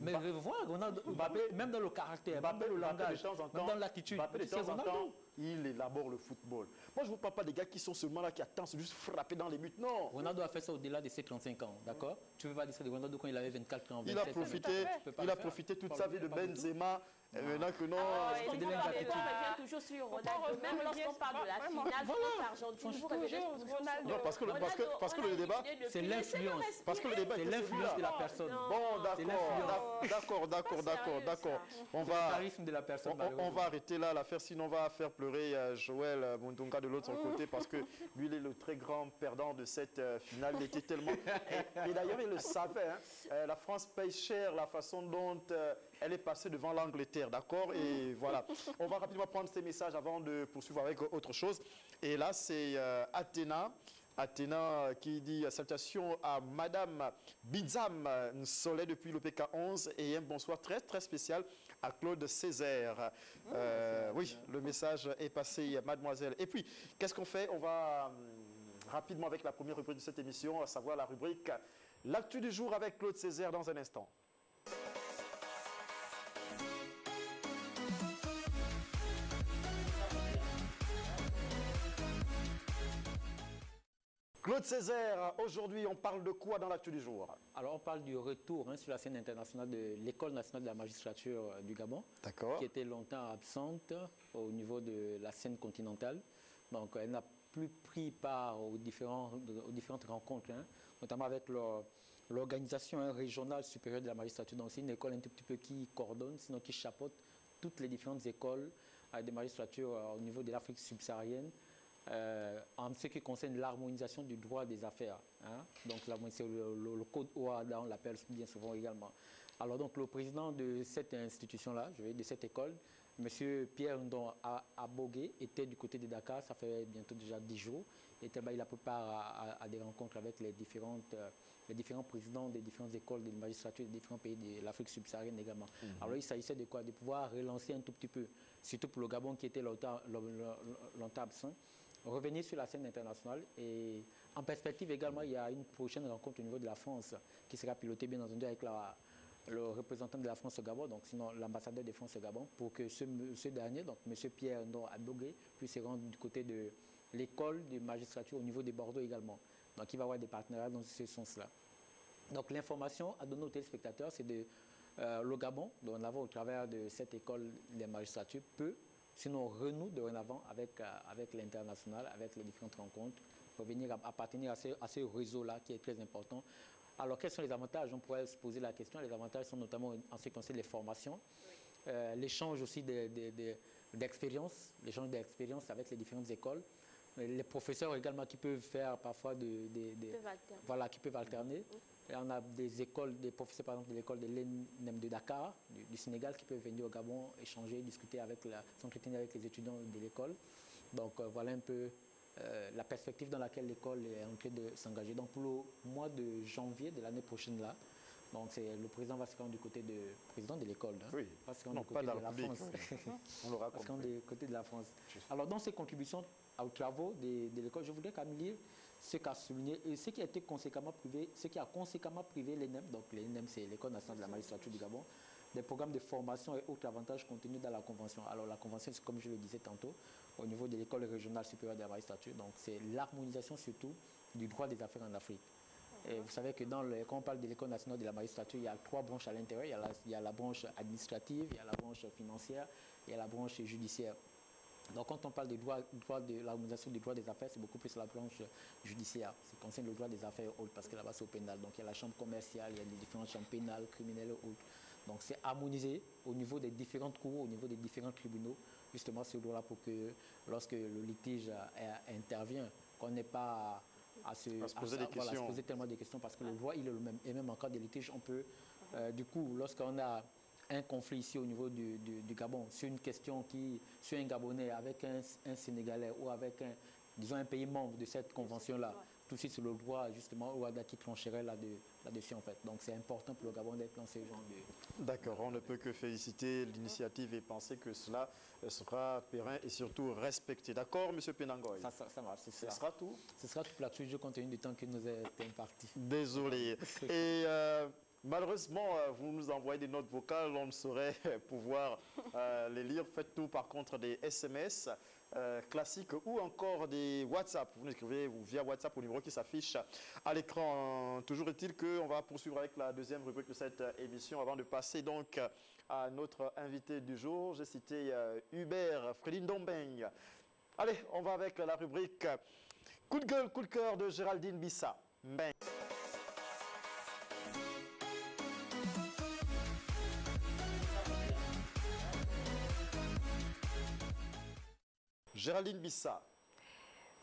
Mais voir Ronaldo, Mbappé, même dans le caractère, même dans le langage, même dans l'attitude, de temps en temps, il élabore le football. Moi, je ne vous parle pas des gars qui sont seulement là, qui attendent juste frapper dans les buts. Non. Ronaldo a fait ça au-delà de ses 35 ans, d'accord? Tu ne veux pas dire ça de Ronaldo quand il avait 24 ans, 27 Il a profité toute sa vie de Benzema. Et maintenant que non... On revient toujours sur Ronaldo. Même lorsqu'on parle de la finale France-Argentine, vous revenez sur Ronaldo. Non, parce que le débat, c'est l'influence. Parce que le débat, c'est l'influence de la personne. Bon, d'accord. On va arrêter là l'affaire, sinon on va faire pleurer Joël Mundunga de l'autre côté, parce que lui, il est le très grand perdant de cette finale. Il était tellement... Et d'ailleurs, il le savait. Hein. La France paye cher la façon dont elle est passée devant l'Angleterre, d'accord? Et voilà. On va rapidement prendre ces messages avant de poursuivre avec autre chose. Et là, c'est Athéna. Athéna qui dit salutations à Madame Bizam Nsolé depuis l'OPK 11 et un bonsoir très très spécial à Claude Césaire. Oui, le message est passé, mademoiselle. Et puis, qu'est-ce qu'on fait? On va rapidement avec la première rubrique de cette émission, à savoir la rubrique L'actu du jour avec Claude Césaire dans un instant. Claude Césaire, aujourd'hui, on parle de quoi dans l'actu du jour? Alors, on parle du retour sur la scène internationale de l'École nationale de la magistrature du Gabon, qui était longtemps absente au niveau de la scène continentale. Donc, elle n'a plus pris part aux différentes rencontres, notamment avec l'organisation régionale supérieure de la magistrature. Donc, c'est une école un tout petit peu qui coordonne, sinon qui chapeaute toutes les différentes écoles de magistrature au niveau de l'Afrique subsaharienne. En ce qui concerne l'harmonisation du droit des affaires. Donc, c'est le code OADA, on l'appelle bien souvent également. Alors, donc, le président de cette institution-là, de cette école, M. Pierre Ndon Abogué, était du côté de Dakar, ça fait bientôt déjà 10 jours. Il a pris part à des rencontres avec les différents présidents des différentes écoles de magistrature des différents pays de l'Afrique subsaharienne également. Alors, il s'agissait de quoi? De pouvoir relancer un tout petit peu, surtout pour le Gabon qui était longtemps absent, revenir sur la scène internationale. Et en perspective également, il y a une prochaine rencontre au niveau de la France qui sera pilotée bien entendu avec le représentant de la France au Gabon, donc sinon l'ambassadeur de France au Gabon, pour que ce dernier, donc M. Pierre Ndon Abogué, puisse se rendre du côté de l'école de magistrature au niveau de Bordeaux également. Donc il va y avoir des partenariats dans ce sens-là. Donc l'information à donner aux téléspectateurs, c'est le Gabon, dorénavant au travers de cette école de magistrature, peut sinon renoue dorénavant avec l'international, avec les différentes rencontres, pour venir appartenir à ce réseau-là qui est très important. Alors, quels sont les avantages? On pourrait se poser la question. Les avantages sont notamment en ce qui concerne les formations, l'échange aussi d'expériences, l'échange d'expériences avec les différentes écoles, les professeurs également qui peuvent faire parfois qui peuvent alterner. Et on a des professeurs par exemple de l'école de l'ENEM de Dakar, du Sénégal, qui peuvent venir au Gabon, échanger, discuter s'entretenir avec les étudiants de l'école. Donc voilà un peu la perspective dans laquelle l'école est en train de s'engager. Donc pour le mois de janvier de l'année prochaine là, donc le président va se rendre du côté président de l'école. Oui, non, pas de la République. On l'aura parce qu'on est du côté de la France. Alors dans ces contributions aux travaux de l'école, je voudrais lire ce qu'a souligné et ce qui a conséquemment privé l'ENEM. Donc l'ENEM, c'est l'École nationale de la magistrature du Gabon, des programmes de formation et autres avantages contenus dans la Convention. Alors la Convention, c'est comme je le disais tantôt, au niveau de l'École régionale supérieure de la magistrature. Donc c'est l'harmonisation surtout du droit des affaires en Afrique. Et vous savez que quand on parle de l'École nationale de la magistrature, il y a 3 branches à l'intérieur. Il y a la branche administrative, il y a la branche financière, il y a la branche judiciaire. Donc quand on parle de l'harmonisation du droit des affaires, c'est beaucoup plus la branche judiciaire. Ça concerne le droit des affaires autres, parce que là-bas c'est au pénal. Donc il y a la chambre commerciale, il y a les différentes chambres pénales, criminelles et autres. Donc c'est harmonisé au niveau des différentes cours, au niveau des différents tribunaux, justement ce droit-là pour que lorsque le litige intervient, qu'on n'ait pas à se poser tellement de questions, parce que le droit il est le même. Et même en cas de litige, on peut, du coup, lorsqu'on a un conflit ici au niveau du Gabon, sur une question sur un Gabonais avec un Sénégalais ou avec un pays membre de cette convention-là, tout de suite c'est le droit justement OADA qui trancherait là-dessus en fait. Donc c'est important pour le Gabon d'être dans ce genre de... D'accord, on ne peut que féliciter l'initiative et penser que cela sera périn et surtout respecté. D'accord, M. Penangoy? Ça marche, c'est ça. Ce sera tout? Ce sera tout pour l'actu du contenu du temps qui nous est imparti. Désolé. Et Malheureusement, vous nous envoyez des notes vocales, on ne saurait pouvoir les lire. Faites tout par contre des SMS classiques ou encore des WhatsApp. Vous nous écrivez via WhatsApp au numéro qui s'affiche à l'écran. Toujours est-il qu'on va poursuivre avec la deuxième rubrique de cette émission avant de passer donc à notre invité du jour. J'ai cité Hubert Frédine Dombeng. Allez, on va avec la rubrique coup de gueule, coup de cœur de Géraldine Bissa. Bang. Géraldine Bissa.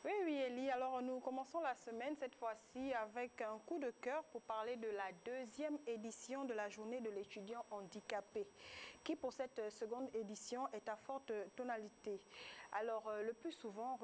Oui, Elie. Alors, nous commençons la semaine, cette fois-ci, avec un coup de cœur pour parler de la deuxième édition de la journée de l'étudiant handicapé, qui, pour cette seconde édition, est à forte tonalité. Alors, le plus souvent,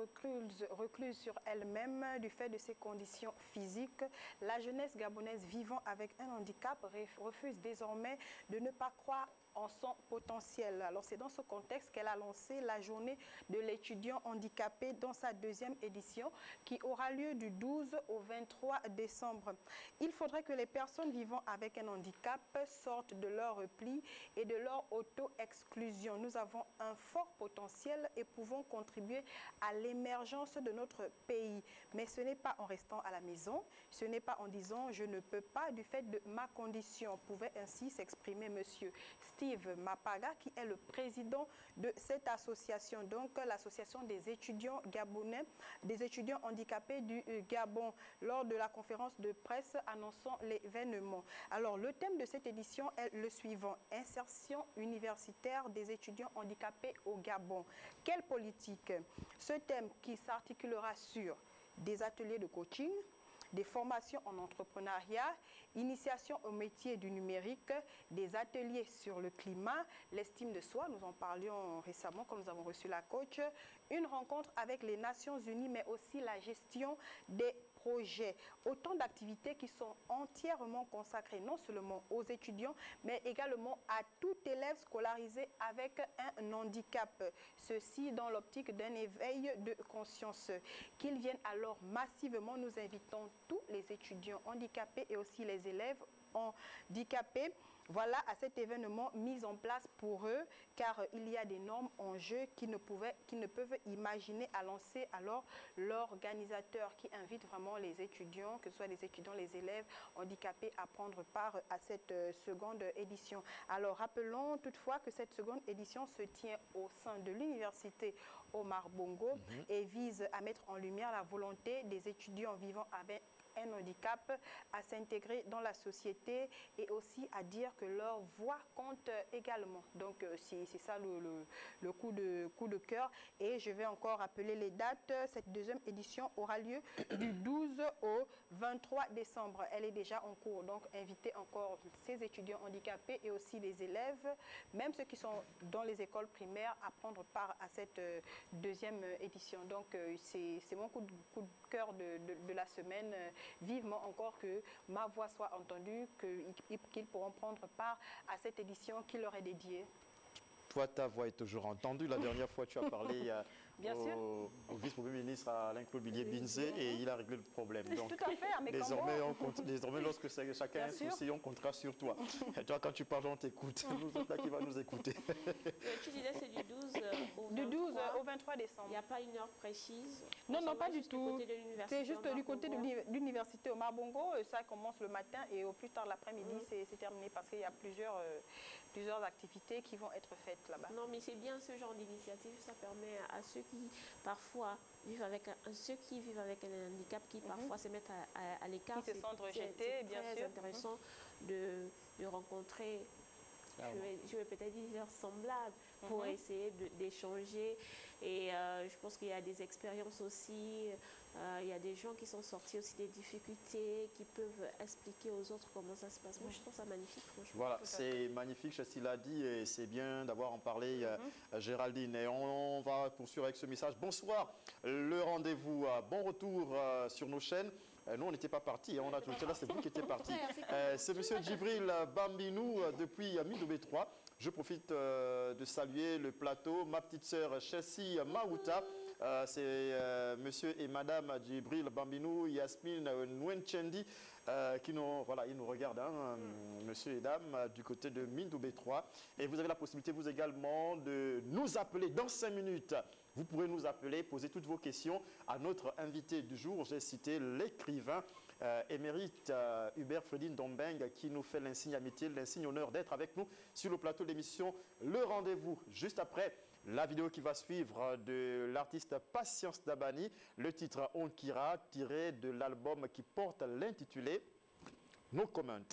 recluse sur elle-même du fait de ses conditions physiques, la jeunesse gabonaise vivant avec un handicap refuse désormais de ne pas croire en son potentiel. Alors, c'est dans ce contexte qu'elle a lancé la journée de l'étudiant handicapé dans sa deuxième édition qui aura lieu du 12 au 23 décembre. Il faudrait que les personnes vivant avec un handicap sortent de leur repli et de leur auto-exclusion. Nous avons un fort potentiel et pouvons contribuer à l'émergence de notre pays. Mais ce n'est pas en restant à la maison, ce n'est pas en disant « je ne peux pas du fait de ma condition », pouvait ainsi s'exprimer monsieur Steve Mapaga, qui est le président de cette association, donc l'association des étudiants gabonais, des étudiants handicapés du Gabon, lors de la conférence de presse annonçant l'événement. Alors, le thème de cette édition est le suivant: insertion universitaire des étudiants handicapés au Gabon. Quelle politique? Ce thème qui s'articulera sur des ateliers de coaching, des formations en entrepreneuriat, initiation au métier du numérique, des ateliers sur le climat, l'estime de soi, nous en parlions récemment quand nous avons reçu la coach, une rencontre avec les Nations Unies, mais aussi la gestion des projets. Autant d'activités qui sont entièrement consacrées non seulement aux étudiants, mais également à tout élève scolarisé avec un handicap. Ceci dans l'optique d'un éveil de conscience. Qu'ils viennent alors massivement, nous invitons tous les étudiants handicapés et aussi les élèves handicapés, voilà, à cet événement mis en place pour eux, car il y a d'énormes enjeux qu'ils ne peuvent imaginer à lancer alors l'organisateur qui invite vraiment les étudiants, que ce soit les étudiants, les élèves handicapés, à prendre part à cette seconde édition. Alors rappelons toutefois que cette seconde édition se tient au sein de l'université Omar Bongo et vise à mettre en lumière la volonté des étudiants vivant avec un handicap à s'intégrer dans la société et aussi à dire que leur voix compte également. Donc c'est ça le coup de cœur. Et je vais encore rappeler les dates. Cette deuxième édition aura lieu du 12 au 23 décembre. Elle est déjà en cours. Donc invitez encore ces étudiants handicapés et aussi les élèves, même ceux qui sont dans les écoles primaires, à prendre part à cette deuxième édition. Donc c'est mon coup de cœur de la semaine. Vivement encore que ma voix soit entendue, qu'ils pourront prendre part à cette édition qui leur est dédiée. Toi, ta voix est toujours entendue. La dernière fois, tu as parlé au vice-premier ministre Alain-Claude Billier-Binzé et il a réglé le problème. Donc, tout à fait, mais désormais, lorsque chacun a un souci, on comptera sur toi. Et toi, quand tu parles, on t'écoute. Nous autres, là, qui va nous écouter. Tu disais c'est du 12 au 23 décembre. Il n'y a pas une heure précise? Non, pas du tout. C'est juste du côté de l'université Omar Bongo. Ça commence le matin et au plus tard l'après-midi, c'est terminé parce qu'il y a plusieurs activités qui vont être faites là-bas. Non, mais c'est bien ce genre d'initiative. Ça permet à ceux qui parfois vivent avec un handicap, qui parfois se mettent à l'écart. Qui se sentent rejetés, bien sûr. C'est très intéressant de rencontrer, je vais peut-être dire semblables, pour essayer d'échanger. Et je pense qu'il y a des expériences aussi. Il y a des gens qui sont sortis aussi des difficultés, qui peuvent expliquer aux autres comment ça se passe. Moi, je trouve ça magnifique, franchement. Voilà, c'est magnifique, Chessie l'a dit, et c'est bien d'avoir en parlé, Géraldine. Et on va poursuivre avec ce message. Bonsoir, le rendez-vous, bon retour sur nos chaînes. Nous, on n'était pas partis, on a tout là, c'est vous qui étiez partis. C'est M. Djibril Bambinou depuis Midoubé 3. Je profite de saluer le plateau, ma petite sœur Chessie Maouta, C'est monsieur et madame Djibril Bambinou, Yasmine Nwenchendi, qui nous, voilà, ils nous regardent, hein, monsieur et dames, du côté de Mindoubé 3. Et vous avez la possibilité, vous également, de nous appeler dans 5 minutes. Vous pourrez nous appeler, poser toutes vos questions à notre invité du jour. J'ai cité l'écrivain émérite Hubert Fredine Dombeng, qui nous fait l'insigne amitié, l'insigne honneur d'être avec nous sur le plateau de l'émission Le Rendez-vous. Juste après la vidéo qui va suivre de l'artiste Patience Dabani, le titre Onkira, tiré de l'album qui porte l'intitulé No Comment.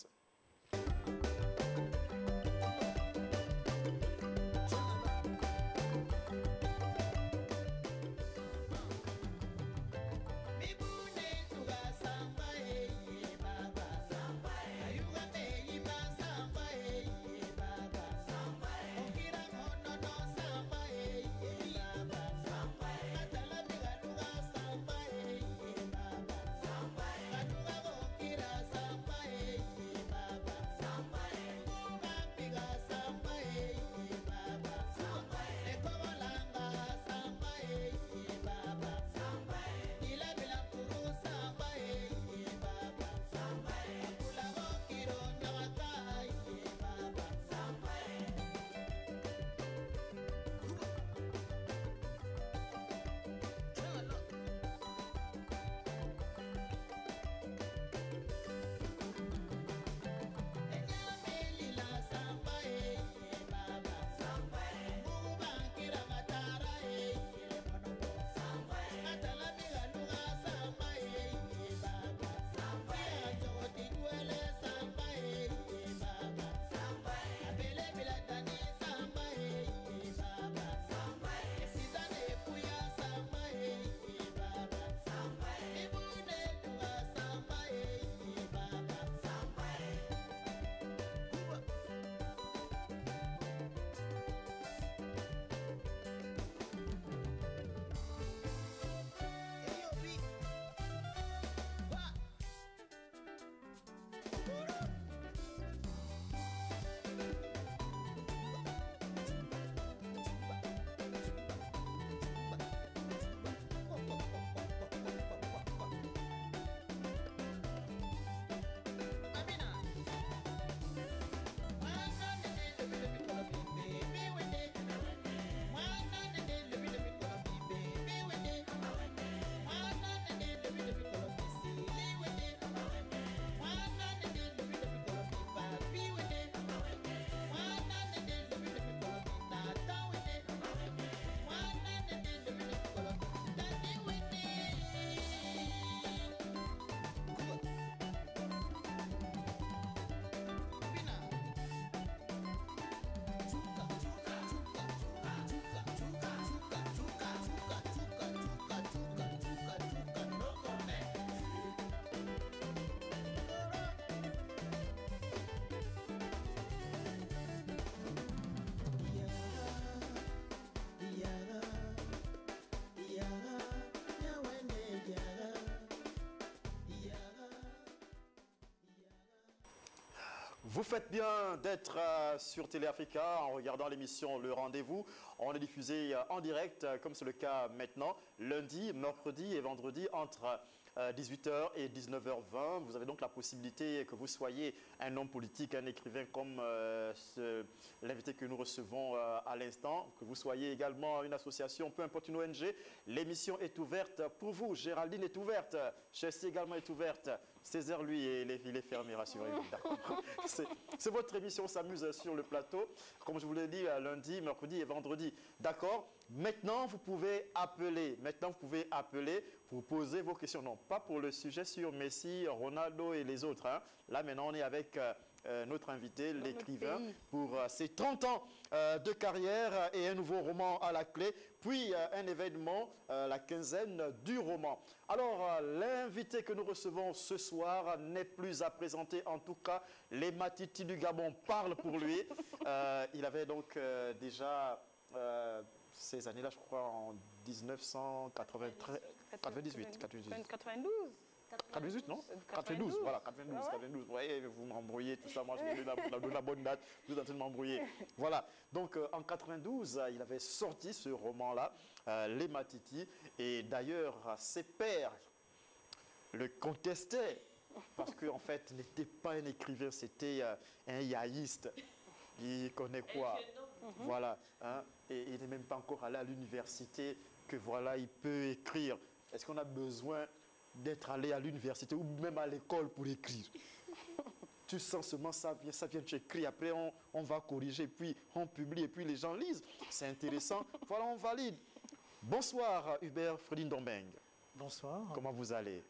Vous faites bien d'être sur Télé Africa en regardant l'émission Le Rendez-vous. On est diffusé en direct, comme c'est le cas maintenant, lundi, mercredi et vendredi entre 18h et 19h20. Vous avez donc la possibilité, que vous soyez un homme politique, un écrivain comme l'invité que nous recevons à l'instant, que vous soyez également une association, peu importe une ONG, l'émission est ouverte pour vous. Géraldine est ouverte, Chelsea également est ouverte. Césaire, lui, il est fermé, rassurez-vous. C'est votre émission, on s'amuse sur le plateau. Comme je vous l'ai dit, lundi, mercredi et vendredi. D'accord? Maintenant, vous pouvez appeler. Maintenant, vous pouvez appeler pour poser vos questions. Non, pas pour le sujet sur Messi, Ronaldo et les autres. Hein. Là, maintenant, on est avec notre invité, l'écrivain, pour ses 30 ans de carrière et un nouveau roman à la clé. Puis, un événement, la quinzaine du roman. Alors, l'invité que nous recevons ce soir n'est plus à présenter. En tout cas, les Matiti du Gabon parlent pour lui. Il avait donc déjà ces années-là, je crois, en 1993, 98. 92. 98, non 92, voilà, 92, Ah ouais. 92. Ouais, vous m'embrouillez, tout ça, moi je me donne la bonne date, vous êtes en train de m'embrouiller. Voilà, donc en 92, il avait sorti ce roman-là, Les Matiti, et d'ailleurs, ses pairs le contestaient, parce qu'en fait, n'était pas un écrivain, c'était un yaïste. Il connaît quoi? Voilà, hein, et il n'est même pas encore allé à l'université, que voilà, il peut écrire. Est-ce qu'on a besoin d'être allé à l'université ou même à l'école pour écrire? Tu sens seulement ça vient, tu écris, après on va corriger, puis on publie, et puis les gens lisent. C'est intéressant, voilà, on valide. Bonsoir Hubert Fredine Dombeng. Bonsoir. Comment vous allez?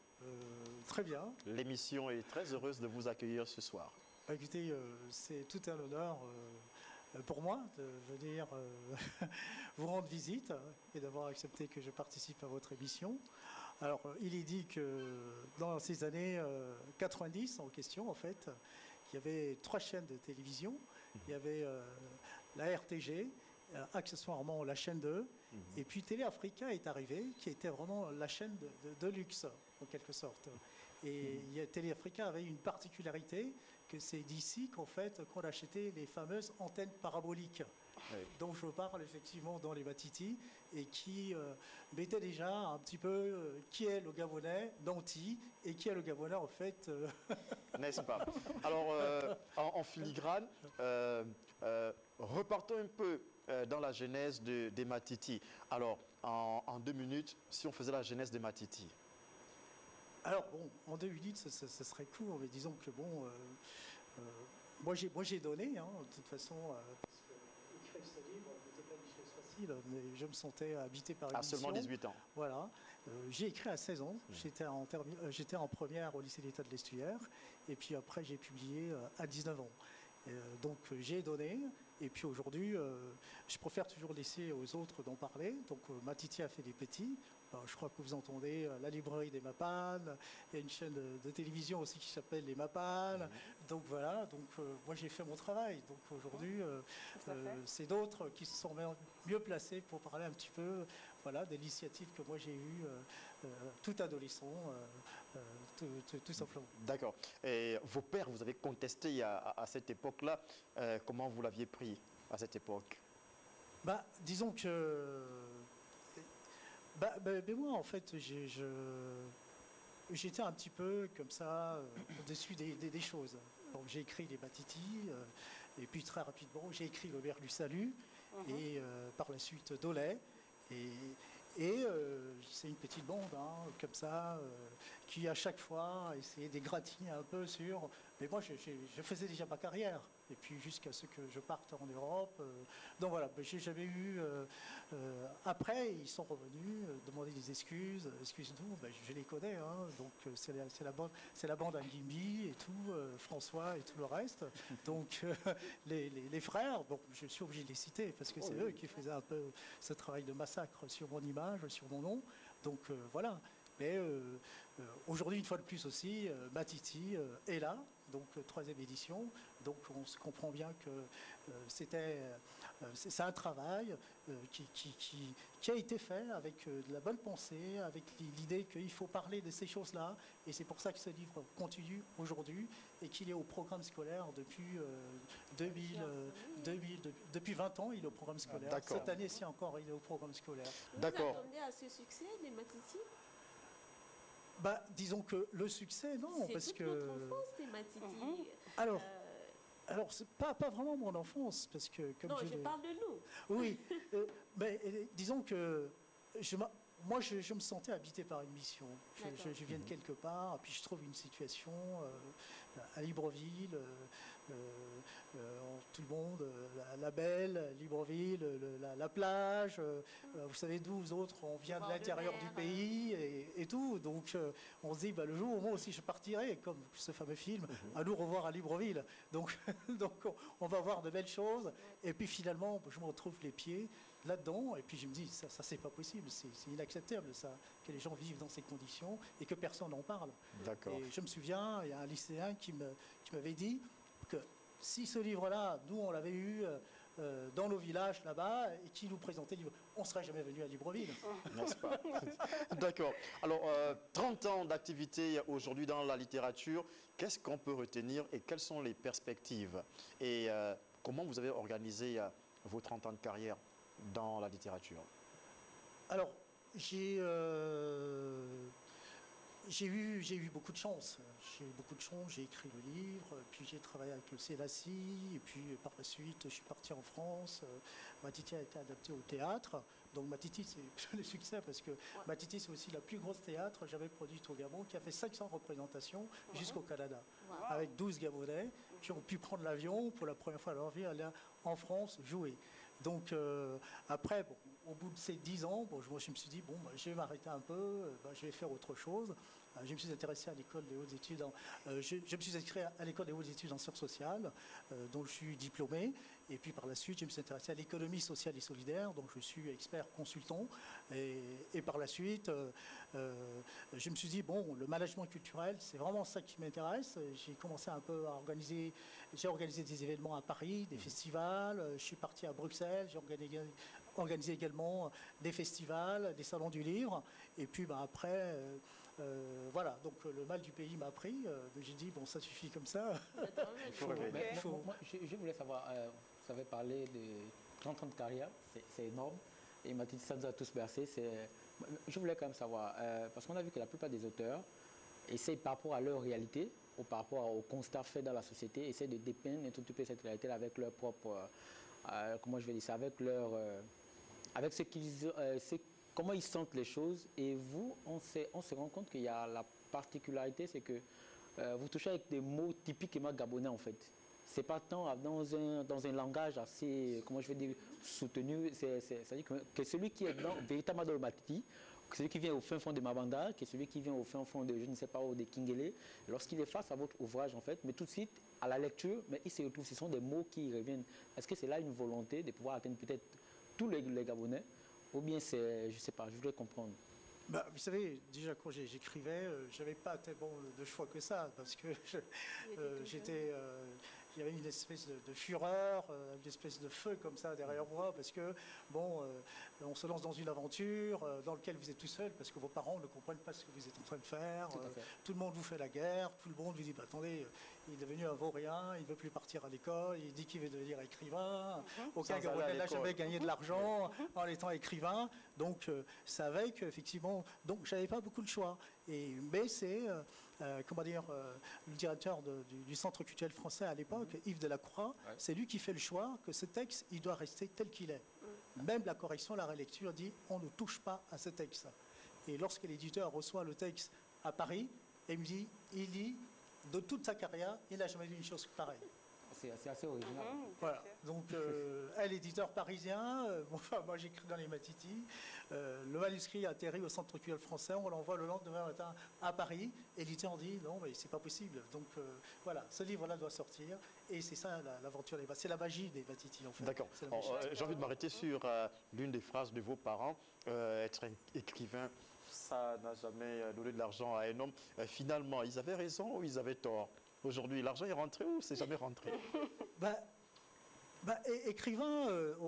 Très bien. L'émission est très heureuse de vous accueillir ce soir. Bah, écoutez, c'est tout un honneur pour moi de venir vous rendre visite et d'avoir accepté que je participe à votre émission. Alors, il est dit que dans ces années 90 en question, en fait, il y avait 3 chaînes de télévision. Il y avait la RTG, accessoirement la chaîne 2, et puis Télé Africa est arrivé, qui était vraiment la chaîne de luxe, en quelque sorte. Et Télé Africa avait une particularité, que c'est d'ici qu'en fait, qu'on achetait les fameuses antennes paraboliques, dont je parle effectivement dans les Matiti, et qui mettait déjà un petit peu qui est le Gabonais nanti, et qui est le Gabonais en fait. N'est-ce pas? Alors, en filigrane, repartons un peu dans la genèse des Matiti. Alors, en 2 minutes, si on faisait la genèse des Matiti. Alors bon, en 2 minutes, ce serait court, mais disons que bon, moi j'ai donné, hein, de toute façon, parce que écrire ce livre n'était pas une chose facile, mais je me sentais habité par une À seulement mission. 18 ans. Voilà, j'ai écrit à 16 ans, j'étais en première au lycée d'État de l'Estuaire, et puis après j'ai publié à 19 ans. Donc j'ai donné, et puis aujourd'hui, je préfère toujours laisser aux autres d'en parler. Donc Matiti a fait des petits. Alors, je crois que vous entendez la librairie des Mapanes. Il y a une chaîne de télévision aussi qui s'appelle les Mapanes. Donc voilà, donc moi j'ai fait mon travail. Donc aujourd'hui, c'est d'autres qui se sont mieux placés pour parler un petit peu voilà, des initiatives que moi j'ai eues tout adolescent, tout simplement. D'accord. Et vos pères, vous avez contesté à cette époque-là. Comment vous l'aviez pris à cette époque? Bah, disons que... Mais moi, en fait, j'étais un petit peu comme ça, au-dessus des choses. Donc j'ai écrit les Matiti, et puis très rapidement, j'ai écrit Le Ver du Salut, et par la suite Dolay. Et c'est une petite bande, hein, comme ça, qui à chaque fois essayait d'égratigner un peu sur... Mais moi, je faisais déjà ma carrière. Et puis jusqu'à ce que je parte en Europe. Donc voilà, j'ai jamais eu... après, ils sont revenus demander des excuses. Excuse-nous, je les connais. Hein, donc c'est la bande Ngimbi et tout, François et tout le reste. Donc les frères, bon, je suis obligé de les citer parce que c'est eux qui faisaient un peu ce travail de massacre sur mon image, sur mon nom. Donc voilà. Mais aujourd'hui, une fois de plus aussi, Matiti est là, donc 3e édition. Donc on se comprend bien que c'est un travail qui a été fait avec de la bonne pensée, avec l'idée qu'il faut parler de ces choses-là. Et c'est pour ça que ce livre continue aujourd'hui et qu'il est au programme scolaire depuis, depuis 20 ans. Il est au programme scolaire. Cette année-ci encore, il est au programme scolaire. Vous attendez à ce succès des Matiti? Bah, disons que le succès, non, parce que... C'est toute notre enfance, des Matiti. Alors c'est pas vraiment mon enfance, parce que... Comme non, je parle de nous. Oui, mais disons que moi, je me sentais habité par une mission. Je viens de quelque part, puis je trouve une situation à Libreville, tout le monde, la belle, Libreville, la plage. Vous savez d'où, vous autres, on vient de l'intérieur du pays et tout. Donc, on se dit, le jour où moi aussi je partirai, comme ce fameux film, à nous revoir à Libreville. Donc on va voir de belles choses. Et puis finalement, je me retrouve les pieds là-dedans, et puis je me dis, ça c'est pas possible, c'est inacceptable ça, que les gens vivent dans ces conditions et que personne n'en parle. Et je me souviens, il y a un lycéen qui m'avait dit que si ce livre-là, nous on l'avait eu dans nos villages là-bas et qui nous présentaient Libreville. On ne serait jamais venu à Libreville. N'est-ce pas? D'accord. Alors, 30 ans d'activité aujourd'hui dans la littérature, qu'est-ce qu'on peut retenir et quelles sont les perspectives? Et comment vous avez organisé vos 30 ans de carrière dans la littérature? Alors, j'ai eu beaucoup de chance. J'ai eu beaucoup de chance, j'ai écrit le livre, puis j'ai travaillé avec le CNACI, et puis par la suite, je suis parti en France. Matiti a été adapté au théâtre. Donc Matiti, c'est le succès parce que Matiti, c'est aussi la plus grosse théâtre jamais produite au Gabon, qui a fait 500 représentations jusqu'au Canada, avec 12 Gabonais qui ont pu prendre l'avion pour la première fois de leur vie, aller en France jouer. Donc après, bon, au bout de ces 10 ans, bon, je me suis dit, bon, je vais m'arrêter un peu, je vais faire autre chose. Je me suis intéressé à l'école des hautes études, je me suis inscrit à l'école des hautes études en sciences sociales, dont je suis diplômé. Et puis par la suite, je me suis intéressé à l'économie sociale et solidaire, donc je suis expert consultant. Et par la suite, je me suis dit, bon, le management culturel, c'est vraiment ça qui m'intéresse. J'ai commencé un peu à organiser, j'ai organisé des événements à Paris, des festivals. Je suis parti à Bruxelles, j'ai organisé également des festivals, des salons du livre. Et puis après, voilà, donc le mal du pays m'a pris. J'ai dit, bon, ça suffit comme ça. Moi, je voulais savoir, vous avez parlé de 30 ans de carrière, c'est énorme. Et Matiti, ça nous a tous bercé. Je voulais quand même savoir, parce qu'on a vu que la plupart des auteurs essayent par rapport à leur réalité, ou par rapport au constat fait dans la société, essayent de dépeindre un tout petit peu cette réalité avec leur propre, comment je vais dire ça, avec leur, avec ce qu'ils, comment ils sentent les choses. Et vous, on se rend compte qu'il y a la particularité, c'est que vous touchez avec des mots typiquement gabonais en fait. C'est pas tant dans un langage assez, comment je vais dire, soutenu. C'est-à-dire que celui qui est véritablement dans le Matiti, celui qui vient au fin fond de Mabanda, qui est celui qui vient au fin fond de, je ne sais pas où, de Kingele, lorsqu'il est face à votre ouvrage, en fait, mais tout de suite, à la lecture, mais il se retrouve, ce sont des mots qui reviennent. Est-ce que c'est là une volonté de pouvoir atteindre peut-être tous les Gabonais, ou bien c'est, je ne sais pas, je voudrais comprendre. Bah, vous savez, déjà quand j'écrivais, je n'avais pas tellement de choix que ça, parce que il y avait une espèce de fureur, une espèce de feu comme ça derrière moi, parce que, bon, on se lance dans une aventure dans laquelle vous êtes tout seul, parce que vos parents ne comprennent pas ce que vous êtes en train de faire. Tout le monde vous fait la guerre, tout le monde vous dit, bah, attendez, il est devenu un vaurien, il ne veut plus partir à l'école, il dit qu'il veut devenir écrivain. Aucun Gabonais n'a jamais gagné de l'argent en étant écrivain. Donc, ça avait qu'effectivement, donc je n'avais pas beaucoup de choix. Mais c'est, comment dire, le directeur du Centre culturel français à l'époque, Yves Delacroix, c'est lui qui fait le choix que ce texte, il doit rester tel qu'il est. Même la correction, la relecture dit, on ne touche pas à ce texte. Et lorsque l'éditeur reçoit le texte à Paris, il me dit, il lit, de toute sa carrière, il n'a jamais vu une chose pareille. C'est assez original. Voilà. Donc, l'éditeur parisien, enfin, moi j'écris dans les Matiti, le manuscrit atterrit au Centre culturel français, on l'envoie le lendemain matin à Paris, et l'éditeur dit non, mais c'est pas possible. Donc voilà, ce livre-là doit sortir, et c'est ça l'aventure des Matiti. C'est la magie des Matiti en fait. D'accord. J'ai envie de m'arrêter sur l'une des phrases de vos parents, être écrivain. Ça n'a jamais donné de l'argent à un homme. Finalement, ils avaient raison ou ils avaient tort? Aujourd'hui, l'argent est rentré ou c'est jamais rentré? Écrivain,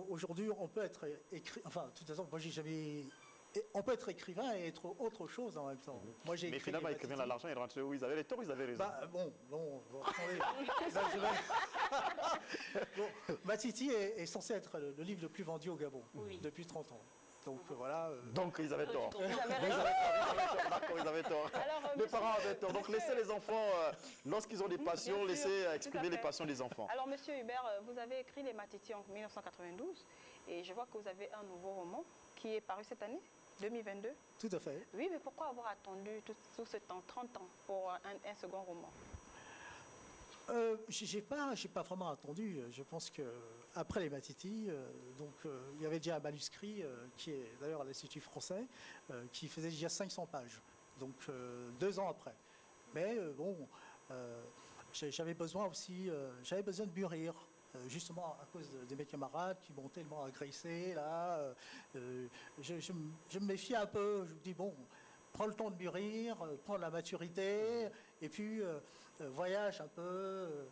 aujourd'hui, on peut être écrivain. Enfin, de toute façon, moi, j'ai jamais. On peut être écrivain et être autre chose en même temps. Moi, j'ai mais finalement, écrivain, l'argent est rentré où? Ils avaient les torts ou ils avaient raison? Matiti est censé être le livre le plus vendu au Gabon depuis 30 ans. Donc voilà. Donc ils avaient tort. Ils avaient tort. Alors, les parents avaient tort. Donc laissez les enfants, lorsqu'ils ont des passions, laissez exprimer les passions des enfants. Alors Monsieur Hubert, vous avez écrit Les Matiti en 1992 et je vois que vous avez un nouveau roman qui est paru cette année, 2022. Tout à fait. Oui, mais pourquoi avoir attendu tout ce temps, 30 ans, pour un second roman? J'ai pas vraiment attendu. Je pense que après les Matiti, il y avait déjà un manuscrit qui est d'ailleurs à l'Institut français, qui faisait déjà 500 pages. Donc 2 ans après. Mais j'avais besoin aussi, j'avais besoin de mûrir. Justement à cause de mes camarades qui m'ont tellement agressé là, je me méfie un peu. Je me dis bon. prends le temps de mûrir, prends la maturité, et puis voyage un peu,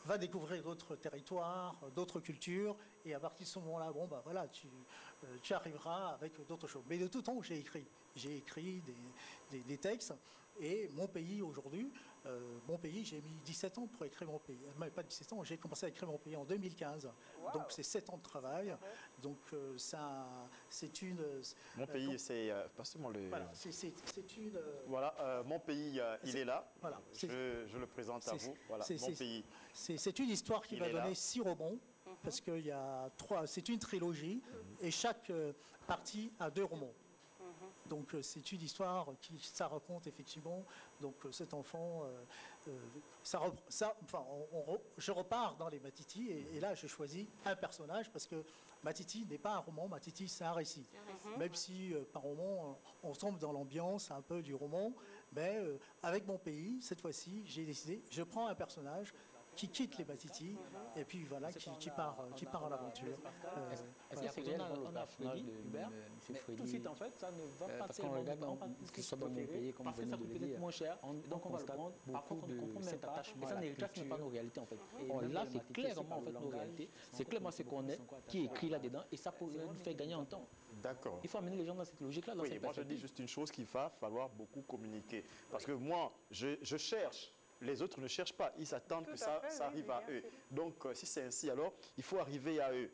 va découvrir d'autres territoires, d'autres cultures, et à partir de ce moment-là, bon, bah voilà, tu arriveras avec d'autres choses. Mais de tout temps, j'ai écrit des textes, et mon pays aujourd'hui, j'ai mis 17 ans pour écrire mon pays. Pas 17 ans, j'ai commencé à écrire mon pays en 2015. Wow. Donc c'est 7 ans de travail. Donc ça, c'est une... Mon pays, c'est... Passez-moi le... Voilà, c'est une... Voilà, mon pays, il est là. Voilà, je le présente à vous. Voilà, mon pays. C'est une histoire qui va donner 6 romans, parce qu'il y a 3... C'est une trilogie, et chaque partie a 2 romans. Donc c'est une histoire ça raconte effectivement donc cet enfant, je repars dans les Matiti et là je choisis un personnage parce que Matiti n'est pas un roman, Matiti c'est un récit. Même si par roman on tombe dans l'ambiance un peu du roman, mais avec mon pays cette fois-ci j'ai décidé, je prends un personnage qui quitte les Matiti et puis voilà qui part à l'aventure. Est-ce qu'il y a on a Freddy, Hubert, tout de suite en fait ça ne va pas parce qu'on regarde que ce soit dans mon pays comme vous venez de le dire, moins cher, donc on constate beaucoup de cet attachement et ça à la ne retrace même pas nos réalités en fait. Là c'est clairement en fait nos réalités, c'est clairement ce qu'on est qui est écrit là-dedans et ça peut nous faire gagner en temps. D'accord. Il faut amener les gens dans cette logique-là. Oui, moi je dis juste une chose qu'il va falloir beaucoup communiquer. Parce que moi, je cherche, les autres ne cherchent pas, ils attendent que ça arrive à eux. Donc si c'est ainsi, alors il faut arriver à eux.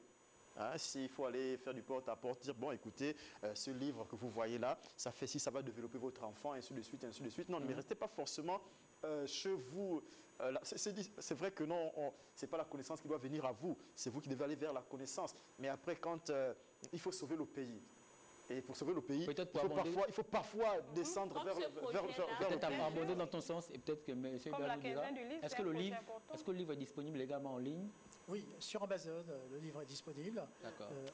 Hein, s'il faut aller faire du porte-à-porte, dire, bon écoutez, ce livre que vous voyez là, ça fait si ça va développer votre enfant, ainsi de suite, ainsi de suite. Non, ne restez pas forcément chez vous. C'est vrai que non, ce n'est pas la connaissance qui doit venir à vous, c'est vous qui devez aller vers la connaissance. Mais après, quand il faut sauver le pays, et pour sauver le pays, il faut parfois descendre vers le pays. Aborder dans ton sens, et peut-être que M. Hubert nous dira, est-ce que le livre est disponible également en ligne? Oui, sur Amazon, le livre est disponible.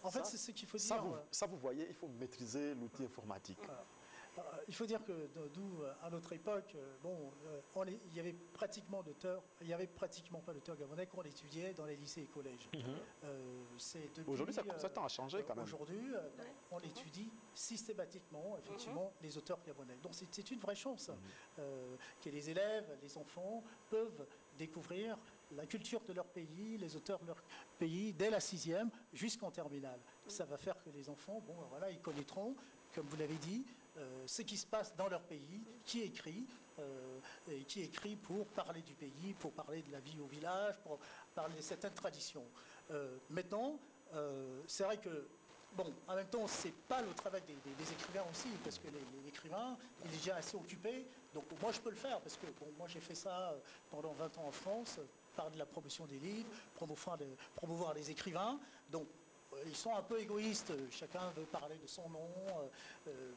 En fait, c'est ce qu'il faut dire. Ça, vous voyez, il faut maîtriser l'outil informatique. Il faut dire que nous, à notre époque, il y avait pratiquement pas d'auteurs gabonais qu'on étudiait dans les lycées et collèges. Aujourd'hui, ça tend à changer quand même. Aujourd'hui, on étudie systématiquement, effectivement, les auteurs gabonais. Donc c'est une vraie chance que les élèves, les enfants peuvent découvrir la culture de leur pays, les auteurs de leur pays, dès la 6e jusqu'en terminale. Ça va faire que les enfants, ils connaîtront, comme vous l'avez dit, ce qui se passe dans leur pays, qui écrit pour parler du pays, pour parler de la vie au village, pour parler de certaines traditions. Maintenant, c'est vrai que, en même temps, c'est pas le travail des écrivains aussi, parce que l'écrivain, il est déjà assez occupé. Donc moi, je peux le faire, parce que moi, j'ai fait ça pendant 20 ans en France, parler de la promotion des livres, promouvoir les écrivains. Donc, ils sont un peu égoïstes, chacun veut parler de son nom,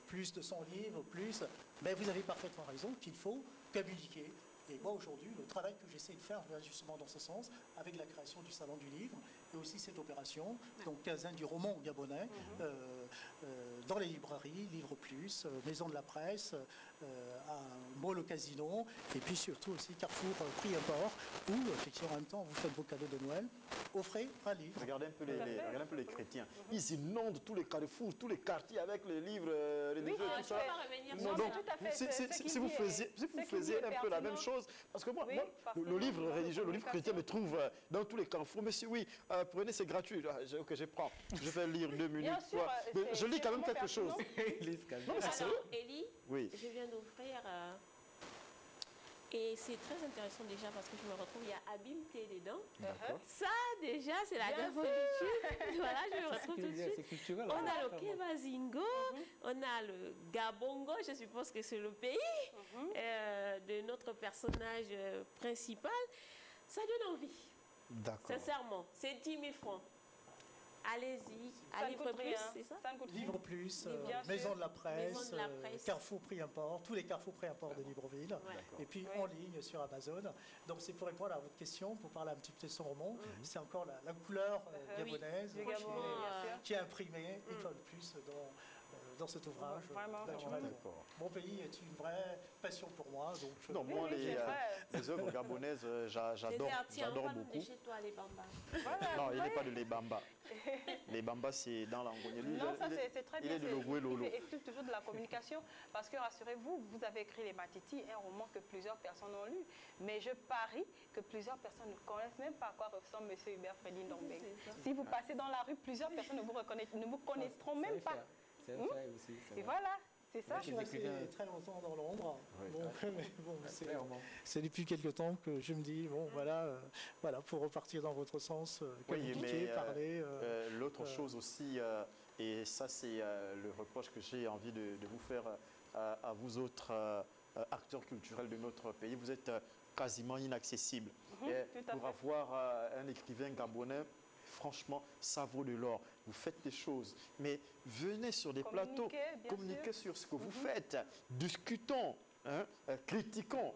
plus de son livre, plus. Mais vous avez parfaitement raison qu'il faut communiquer. Et moi aujourd'hui, le travail que j'essaie de faire va justement dans ce sens, avec la création du Salon du Livre, et aussi cette opération, donc quinzaine du roman gabonais, dans les librairies, Livre Plus, Maison de la Presse, à Mall au Casino, et puis surtout aussi Carrefour Prix Import, où effectivement en même temps vous faites vos cadeaux de Noël, offrez un livre. Regardez un peu les chrétiens. Ils inondent tous les carrefours, tous les quartiers avec les livres religieux et tout ça. Si vous faisiez un peu la même chose, parce que moi, le livre religieux, le livre chrétien me trouve dans tous les carrefours. Monsieur, oui, prenez, c'est gratuit. Ok, je prends. Je vais lire 2 minutes. Je lis quand même quelque chose. Alors, Élie, oui. je viens d'offrir... Et c'est très intéressant déjà parce que je me retrouve, il y a habileté dedans. Ça déjà, c'est la gaboniture. Voilà, je me retrouve tout de suite. Culturel, on a le Kevazingo, on a le Gabongo, je suppose que c'est le pays de notre personnage principal. Ça donne envie. D'accord. Sincèrement, c'est 10 000 francs. Allez-y, à Livre Plus, c'est ça? Livre Plus, Maison de la Presse, Carrefour Prix Import, tous les Carrefour Prix Import de Libreville, et puis en ligne sur Amazon. Donc c'est pour répondre à votre question, pour parler un petit peu de son roman, c'est encore la couleur gabonaise qui est imprimée, une fois de plus, dans cet ouvrage. Vraiment, naturellement. D'accord. Mon pays est une vraie passion pour moi. Donc, Non, moi, oui, c'est vrai. les œuvres gabonaises, j'adore beaucoup. De chez toi, les bambas. Voilà, Non, il vous n'est pas de voyez. les bambas. Les bambas, c'est dans l'angogne. Non, ça c'est très bien. Il est de Logoué Lolo. Il fait toujours de la communication parce que rassurez-vous, vous avez écrit Les Matiti, un roman que plusieurs personnes ont lu. Mais je parie que plusieurs personnes ne connaissent même pas à quoi ressemble M. Hubert Freddy Ndombeng. Si vous passez dans la rue, plusieurs personnes ne vous connaîtront même pas. C'est vrai aussi. Et voilà, c'est ça. je suis resté très longtemps dans l'ombre. Oui. Mais bon, c'est depuis quelque temps que je me dis, bon, voilà, pour repartir dans votre sens, communiquer, parler. L'autre chose aussi, et ça c'est le reproche que j'ai envie de vous faire à vous autres acteurs culturels de notre pays, vous êtes quasiment inaccessible. Pour avoir un écrivain gabonais, franchement, ça vaut de l'or. Vous faites des choses, mais venez sur des plateaux, communiquez sur ce que vous faites, discutons, hein, critiquons,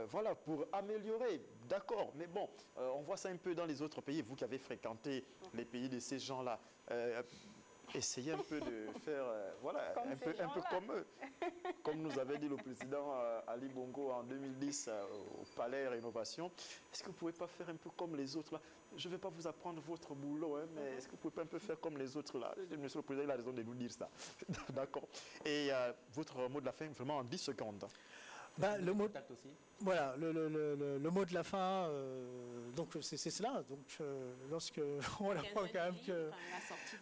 voilà, pour améliorer, d'accord. Mais bon, on voit ça un peu dans les autres pays, vous qui avez fréquenté les pays de ces gens-là. Essayez un peu de faire, voilà, un peu comme eux. Comme nous avait dit le président Ali Bongo en 2010 au Palais Rénovation, est-ce que vous ne pouvez pas faire un peu comme les autres là? Je ne vais pas vous apprendre votre boulot, hein, mais est-ce que vous ne pouvez pas un peu faire comme les autres là? Monsieur le président, il a raison de nous dire ça. D'accord. Et votre mot de la fin, vraiment en 10 secondes. Le mot, voilà, le mot de la fin, donc c'est cela. Donc lorsque on apprend quand même que,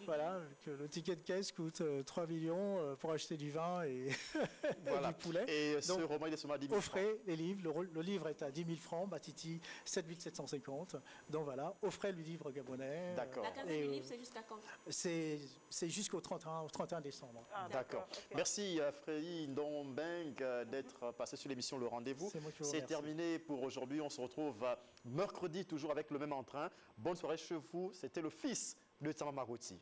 voilà, que le ticket de caisse coûte 3 millions pour acheter du vin et du poulet. Et donc, ce roman, il est seulement à 10 000 francs. Offrez les livres. Le livre est à 10 000 francs, Matiti 78750. Donc voilà, offrez le livre gabonais. D'accord. La quinzaine du livre, c'est jusqu'à quand? C'est jusqu'au 31 décembre. Ah, d'accord. Okay. Merci Freddy Ndombeng d'être passé sur l'émission Le Rendez-vous. C'est terminé pour aujourd'hui. On se retrouve mercredi, toujours avec le même entrain. Bonne soirée chez vous. C'était le fils de Tsama Maroti.